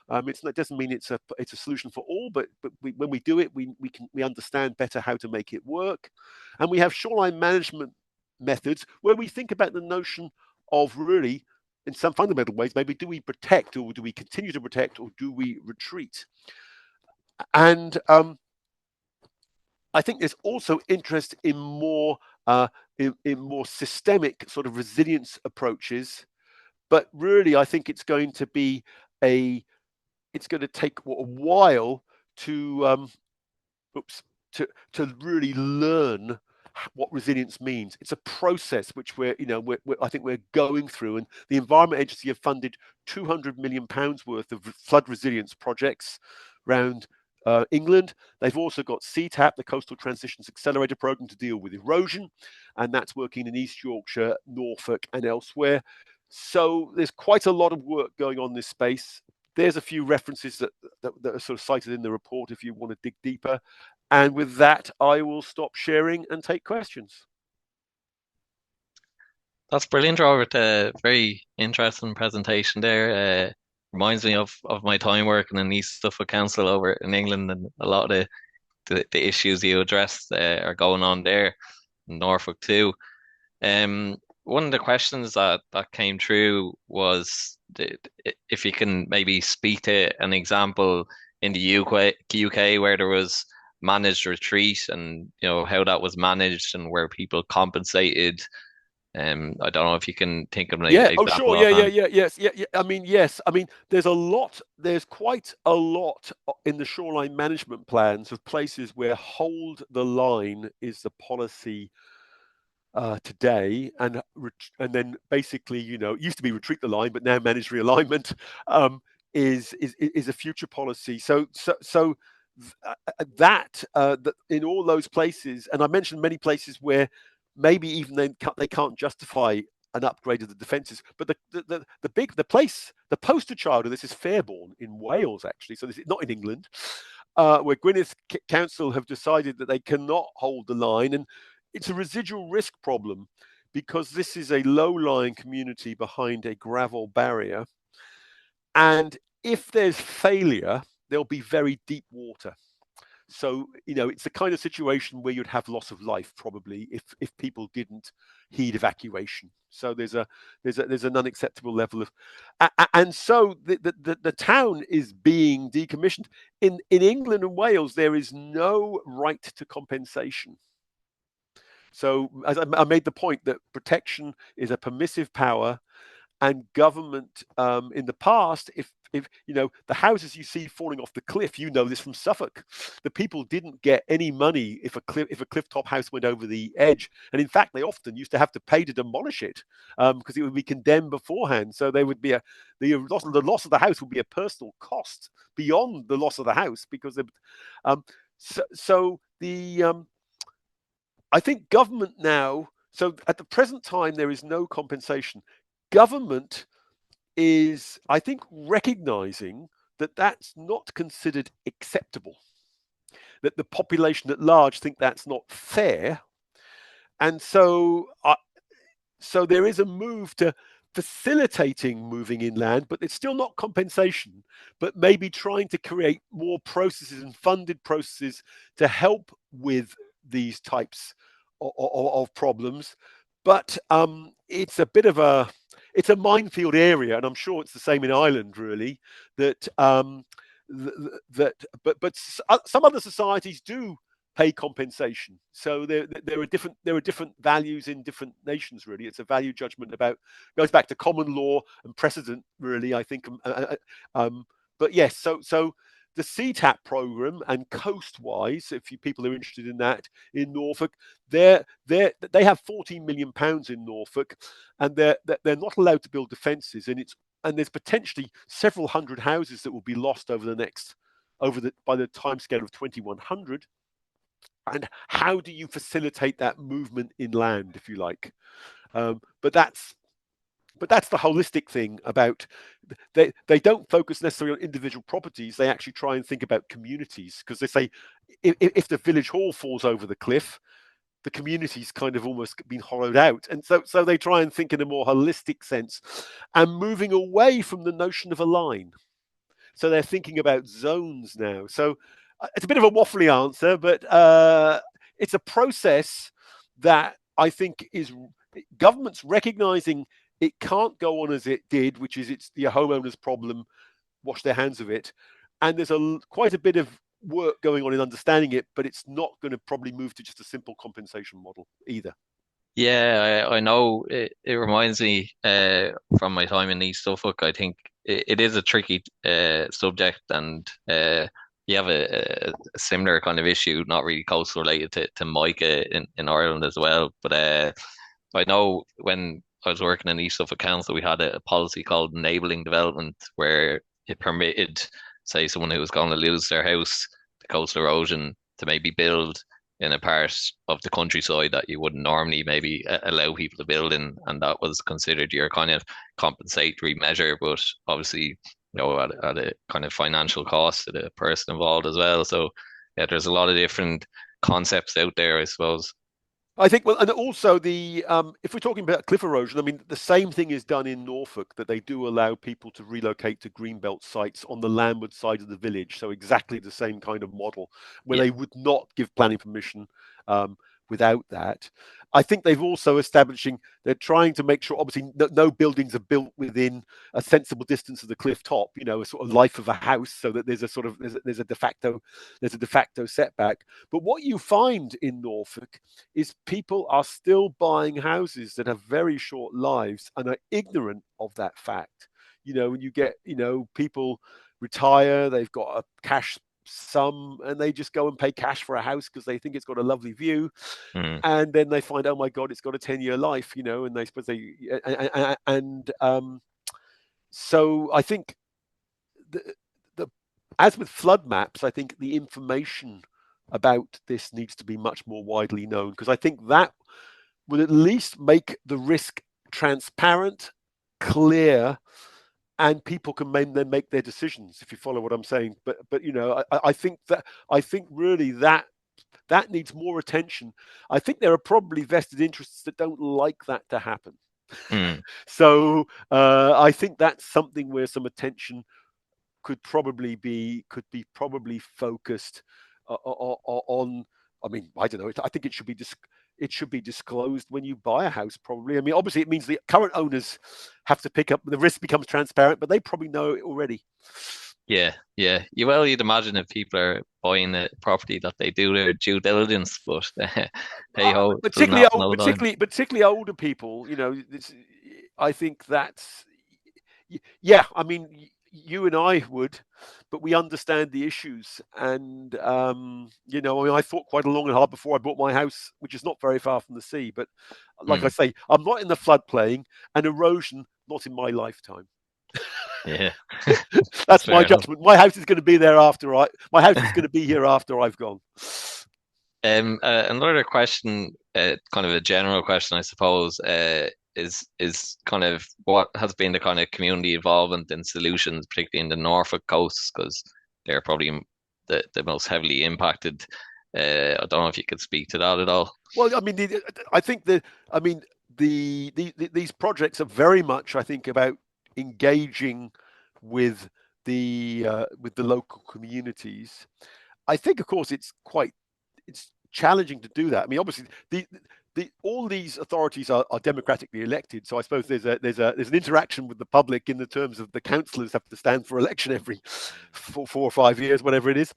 C: It doesn't mean it's a solution for all, but when we do it, we understand better how to make it work, and we have shoreline management methods where we think about the notion of really, in some fundamental ways, maybe do we protect, or do we continue to protect, or do we retreat? And I think there's also interest in more systemic sort of resilience approaches. But really, I think it's going to be it's going to take a while to really learn what resilience means. It's a process which I think we're going through, and the Environment Agency have funded £200 million worth of flood resilience projects around England. They've also got CTAP, the Coastal Transitions Accelerator Programme, to deal with erosion, and that's working in East Yorkshire, Norfolk, and elsewhere. So there's quite a lot of work going on in this space. There's a few references that are sort of cited in the report if you want to dig deeper. And with that, I will stop sharing and take questions.
A: That's brilliant, Robert. Very interesting presentation there. Reminds me of my time working in East Suffolk Council over in England, and a lot of the issues you addressed are going on there in Norfolk too. One of the questions that came through was if you can maybe speak to an example in the UK where there was managed retreat, and how that was managed and where people compensated. I don't know if you can think of an example.
C: Oh, sure. Yes. I mean, yes. I mean, there's quite a lot in the shoreline management plans of places where hold the line is the policy today, and then basically, it used to be retreat the line, but now managed realignment is a future policy. So that in all those places, and I mentioned many places where maybe even they can't justify an upgrade of the defences, but the poster child of this is Fairbourne in Wales, actually. So this is not in England, where Gwynedd Council have decided that they cannot hold the line, and it's a residual risk problem because this is a low-lying community behind a gravel barrier, and if there's failure, there'll be very deep water. So it's the kind of situation where you'd have loss of life probably if people didn't heed evacuation. So there's an unacceptable level of, and so the town is being decommissioned. In England and Wales, there is no right to compensation. So as I made the point that protection is a permissive power, and government in the past, if the houses you see falling off the cliff, this from Suffolk, the people didn't get any money if a cliff top house went over the edge, and in fact they often used to have to pay to demolish it because it would be condemned beforehand. So there would be the loss of the house would be a personal cost beyond the loss of the house, because I think government now. So at the present time, there is no compensation. Government is, I think, recognizing that that's not considered acceptable, that the population at large think that's not fair. And so there is a move to facilitating moving inland, but it's still not compensation, but maybe trying to create more processes and funded processes to help with these types of problems. But it's a bit of a minefield area, and I'm sure it's the same in Ireland, really. But some other societies do pay compensation. So there are different values in different nations. Really, it's a value judgment about, goes back to common law and precedent. Really, I think. But yes, so the CTAP program, and coastwise, if people are interested in that, in Norfolk, they have 14 million pounds in Norfolk, and they're not allowed to build defences, and there's potentially several hundred houses that will be lost by the timescale of 2100. And how do you facilitate that movement inland, if you like? But that's the holistic thing about, they don't focus necessarily on individual properties. They actually try and think about communities, because they say if the village hall falls over the cliff, the community's kind of almost been hollowed out. And so they try and think in a more holistic sense, and moving away from the notion of a line. So they're thinking about zones now. So it's a bit of a waffly answer, but it's a process that I think is governments recognizing it can't go on as it did, which is it's the homeowner's problem, wash their hands of it. And there's quite a bit of work going on in understanding it, but it's not going to probably move to just a simple compensation model either.
A: Yeah, I know it reminds me from my time in East Suffolk. I think it is a tricky subject, and you have a similar kind of issue, not really coastal related to Micah in Ireland as well. But I know when I was working in East Suffolk Council, we had a policy called enabling development, where it permitted, say, someone who was going to lose their house to coastal erosion to maybe build in a part of the countryside that you wouldn't normally maybe allow people to build in, and that was considered your kind of compensatory measure, but obviously, at a kind of financial cost to the person involved as well. So yeah, there's a lot of different concepts out there, I suppose.
C: I think, well, and also if we're talking about cliff erosion, I mean, the same thing is done in Norfolk, that they do allow people to relocate to greenbelt sites on the landward side of the village. So exactly the same kind of model, where
A: Yeah.
C: they would not give planning permission without that. I think they've also they're trying to make sure, obviously, no buildings are built within a sensible distance of the cliff top, a sort of life of a house, so that there's a de facto setback. But what you find in Norfolk is people are still buying houses that have very short lives and are ignorant of that fact. When you get, people retire, they've got a cash sum, and they just go and pay cash for a house because they think it's got a lovely view.
A: Mm.
C: And then they find, oh my God, it's got a 10-year life, and they suppose so I think as with flood maps, I think the information about this needs to be much more widely known, because I think that will at least make the risk transparent, clear, and people can then make their decisions, if you follow what I'm saying. But I think really that needs more attention. I think there are probably vested interests that don't like that to happen.
A: Mm.
C: So I think that's something where some attention could be focused on. I mean, I don't know. I think it should be disclosed when you buy a house, probably. I mean, obviously, it means the current owners have to pick up, the risk becomes transparent, but they probably know it already.
A: Yeah. You'd imagine if people are buying a property that they do their due diligence, but hey ho, doesn't happen all the time.
C: Particularly older people. I think that's, yeah. I mean, you and I would, but we understand the issues. And I mean, I thought quite long and hard before I bought my house, which is not very far from the sea. But like I say, I'm not in the floodplain, and erosion not in my lifetime.
A: Yeah,
C: that's my judgment. My house is going to be there my house is going to be here after I've gone.
A: Another question, kind of a general question, I suppose, is kind of what has been the kind of community involvement and solutions, particularly in the Norfolk coast, because they're probably the most heavily impacted. I don't know if you could speak to that at all.
C: Well, I mean, I think these projects are very much, I think, about engaging with the local communities. I think, of course, it's challenging to do that. I mean, obviously, all these authorities are democratically elected, so I suppose there's an interaction with the public in the terms of the councillors have to stand for election every 4 or 5 years, whatever it is.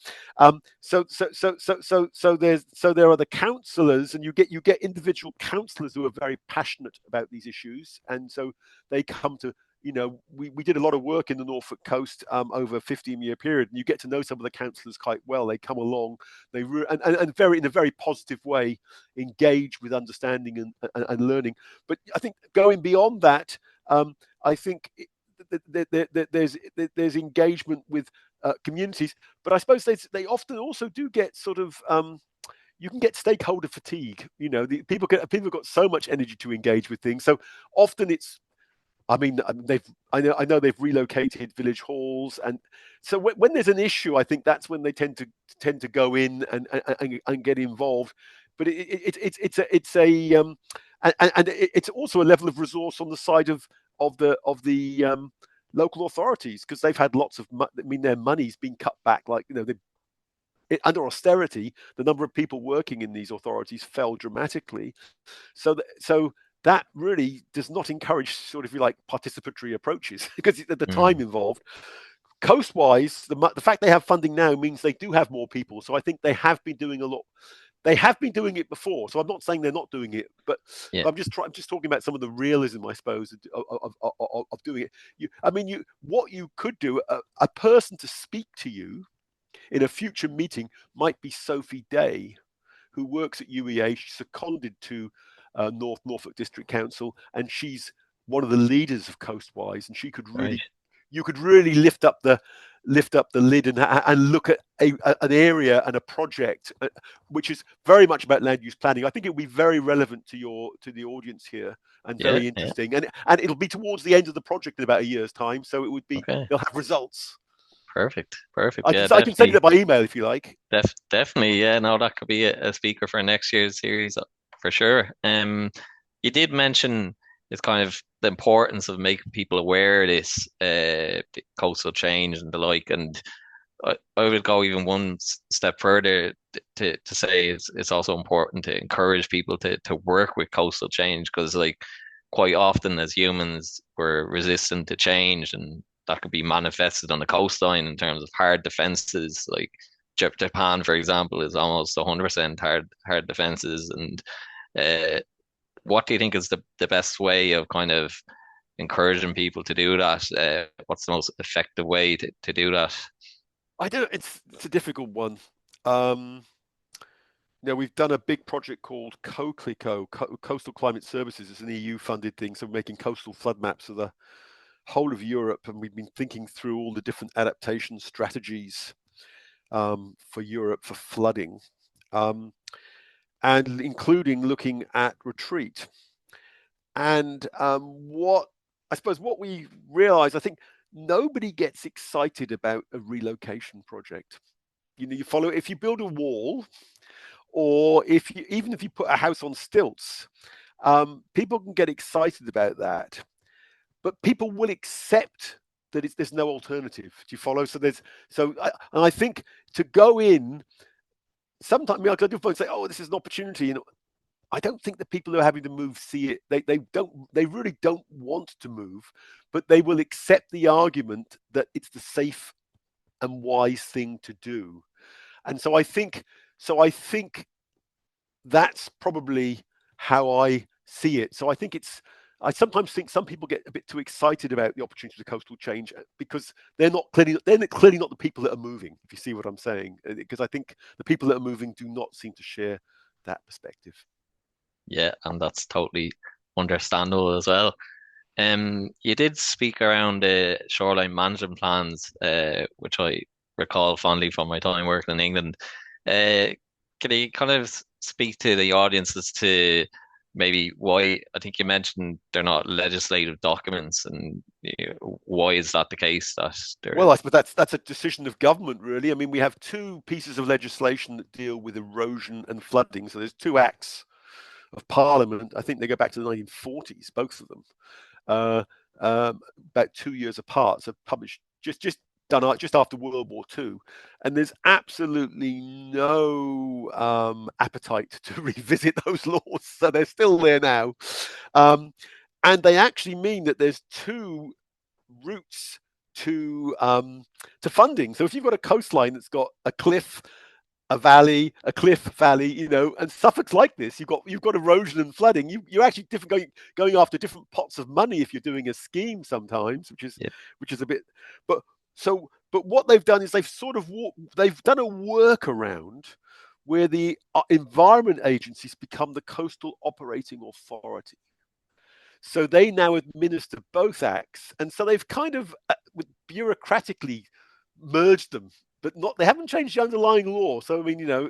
C: So there are the councillors, and you get individual councillors who are very passionate about these issues, and so they come to. We did a lot of work in the Norfolk coast over a 15-year period, and you get to know some of the councillors quite well. They come along, and very in a very positive way engage with understanding and learning. But I think going beyond that, I think there's engagement with communities. But I suppose they often also do get sort of you can get stakeholder fatigue. People have got so much energy to engage with things. So often it's I know they've relocated village halls, and so when there's an issue, I think that's when they tend to go in and get involved. But it's also a level of resource on the side of the local authorities, because they've had lots of their money's been cut back, like under austerity, the number of people working in these authorities fell dramatically. So that really does not encourage sort of participatory approaches because the time involved. Coastwise, the fact they have funding now means they do have more people. So I think they have been doing a lot. They have been doing it before. So I'm not saying they're not doing it, but I'm just talking about some of the realism, I suppose, of doing it. What you could do, a person to speak to you in a future meeting might be Sophie Day, who works at UEA. She's seconded to Norfolk District Council, and she's one of the leaders of Coastwise, and she could really, you could really lift up the lid and look at an area and a project which is very much about land use planning. I think it would be very relevant to the audience here, and very interesting. And it'll be towards the end of the project in about a year's time, so it would be they'll have results.
A: Perfect.
C: I can send you that by email if you like.
A: Definitely, yeah. No, that could be a speaker for next year's series for sure. You did mention it's kind of the importance of making people aware of this coastal change and the like, and I would go even one step further to say it's also important to encourage people to work with coastal change, because quite often as humans we're resistant to change, and that could be manifested on the coastline in terms of hard defenses. Like Japan, for example, is almost 100% hard defenses. And what do you think is the best way of kind of encouraging people to do that? What's the most effective way to do that?
C: It's a difficult one. We've done a big project called COCLICO, Coastal Climate Services. It's an EU-funded thing, so we're making coastal flood maps of the whole of Europe, and we've been thinking through all the different adaptation strategies for Europe for flooding, and including looking at retreat. And what we realize, I think nobody gets excited about a relocation project. You follow, if you build a wall, or even if you put a house on stilts, people can get excited about that, but people will accept that there's no alternative. Do you follow? I think to go in, sometimes I do say, "Oh, this is an opportunity," and I don't think the people who are having to move see it. They really don't want to move, but they will accept the argument that it's the safe and wise thing to do. And so I think that's probably how I see it. So I sometimes think some people get a bit too excited about the opportunity of coastal change because they're clearly not the people that are moving, if you see what I'm saying. Because I think the people that are moving do not seem to share that perspective.
A: Yeah, and that's totally understandable as well. You did speak around the shoreline management plans, which I recall fondly from my time working in England. Can you kind of speak to the audience as to maybe why? I think you mentioned they're not legislative documents, and why is that the case?
C: Well, I suppose that's a decision of government, really. I mean, we have two pieces of legislation that deal with erosion and flooding. So there's two acts of Parliament. I think they go back to the 1940s, both of them, about 2 years apart. So published just done just after World War II, and there's absolutely no appetite to revisit those laws. So they're still there now, and they actually mean that there's two routes to funding. So if you've got a coastline that's got a cliff, a valley, a cliff valley, you know, and Suffolk's like this. You've got erosion and flooding. You're actually going after different pots of money if you're doing a scheme sometimes,
A: Yep.
C: which is a bit. But but what they've done is they've done a workaround where the environment agencies become the coastal operating authority. So they now administer both acts, and so they've kind of bureaucratically merged them, but they haven't changed the underlying law. So I mean, you know,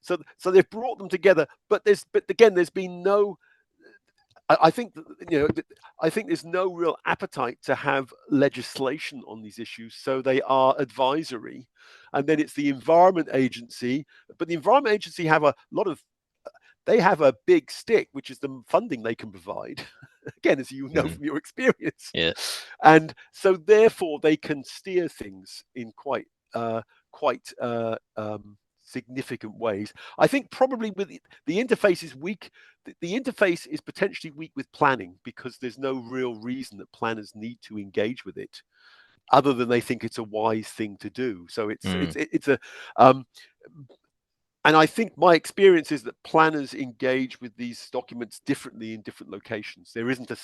C: so they've brought them together, but again, there's been no. I think you know, I think there's no real appetite to have legislation on these issues, so they are advisory, and then it's the Environment Agency. But the Environment Agency have a lot of they have a big stick, which is the funding they can provide. Again, as you know from your experience.
A: Yeah.
C: And so therefore they can steer things in quite significant ways. I think probably with the interface is weak. The interface is potentially weak with planning because there's no real reason that planners need to engage with it other than they think it's a wise thing to do. So it's a and I think my experience is that planners engage with these documents differently in different locations. There isn't a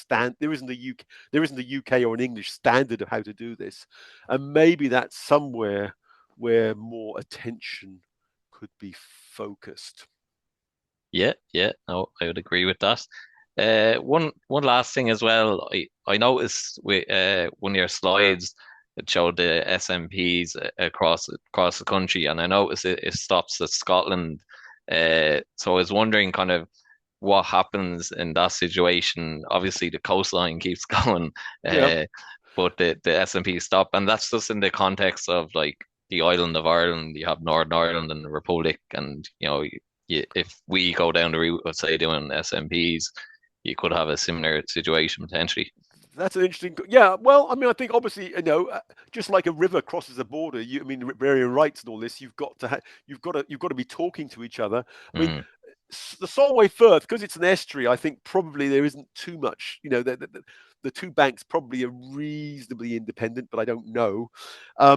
C: UK or an English standard of how to do this, and maybe that's somewhere where more attention could be focused.
A: Yeah, no, I would agree with that. One last thing as well. I noticed with one of your slides it showed the SMPs across the country, and I noticed it stops at Scotland. So I was wondering kind of what happens in that situation. Obviously, the coastline keeps going,
C: Yeah.
A: but the SMP stop, and that's just in the context of like the island of Ireland. You have Northern Ireland and the Republic, and you know, if we go down the route of say doing SMPs, you could have a similar situation potentially.
C: That's an interesting. Yeah, well, I mean, I think obviously, you know, just like a river crosses a border, I mean, riparian rights and all this, you've got to be talking to each other. I mean, the Solway Firth, because it's an estuary, I think probably there isn't too much. You know, the two banks probably are reasonably independent, but I don't know. I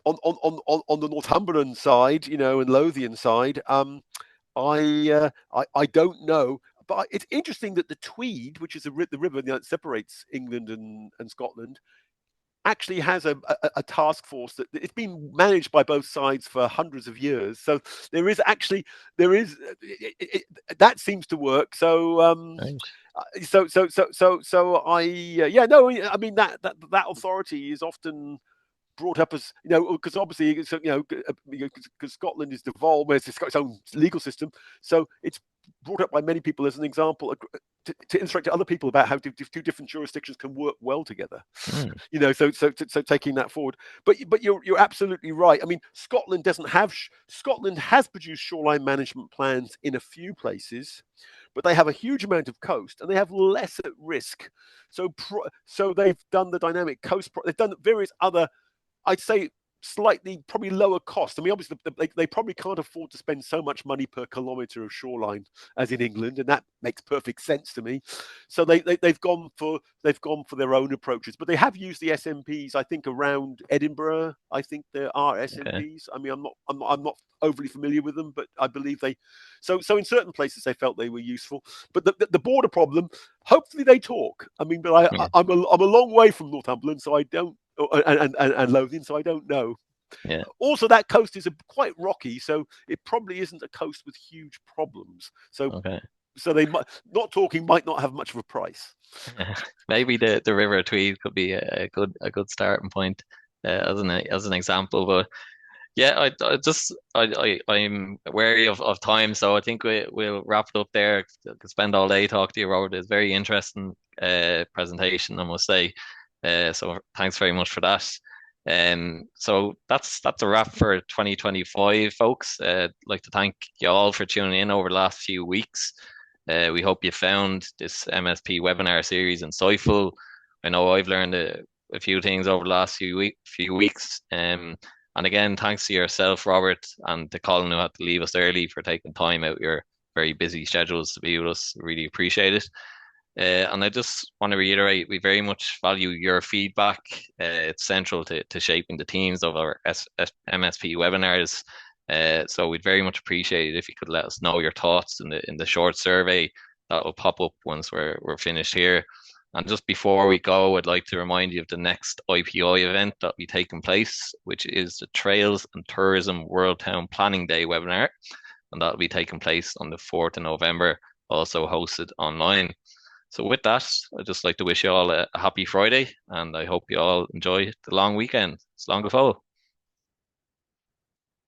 C: on the Northumberland side, you know, and Lothian side, I don't know. But it's interesting that the Tweed, which is the river that separates England and Scotland, actually has a task force that it's been managed by both sides for hundreds of years. So that seems to work. So
A: Right.
C: yeah, no, I mean that authority is often brought up as, you know, because obviously, you know, because Scotland is devolved, it's got its own legal system, so it's brought up by many people as an example to instruct other people about how two different jurisdictions can work well together. You know, so taking that forward, but you're absolutely right. I mean, Scotland has produced shoreline management plans in a few places, but they have a huge amount of coast and they have less at risk. So they've done the dynamic coast. They've done various other, I'd say, slightly probably lower cost. I mean, obviously they probably can't afford to spend so much money per kilometre of shoreline as in England, and that makes perfect sense to me. So they've gone for their own approaches, but they have used the SMPs. I think around Edinburgh, I think there are SMPs. I mean, I'm not overly familiar with them, but I believe they. So in certain places they felt they were useful. But the border problem, hopefully they talk. I mean, but I'm a long way from Northumberland, so I don't. And Lothian, so I don't know.
A: Yeah.
C: Also, that coast is quite rocky, so it probably isn't a coast with huge problems. So,
A: Okay.
C: so they might not have much of a price.
A: Maybe the River Tweed could be a good starting point as an example. But yeah, I'm wary of time, so I think we'll wrap it up there. I could spend all day talking to you, Robert. It's a very interesting presentation, I must say. So thanks very much for that. So that's a wrap for 2025, folks. I'd like to thank you all for tuning in over the last few weeks. We hope you found this MSP webinar series insightful. I know I've learned a few things over the last few weeks. And again, thanks to yourself, Robert, and to Colin, who had to leave us early, for taking time out your very busy schedules to be with us. Really appreciate it. And I just want to reiterate, we very much value your feedback. It's central to shaping the themes of our MSP webinars. So we'd very much appreciate it if you could let us know your thoughts in the short survey that will pop up once we're finished here. And just before we go, I'd like to remind you of the next IPI event that will be taking place, which is the Trails and Tourism World Town Planning Day webinar. And that will be taking place on the 4th of November, also hosted online. So with that, I'd just like to wish you all a happy Friday, and I hope you all enjoy the long weekend. It's long ago.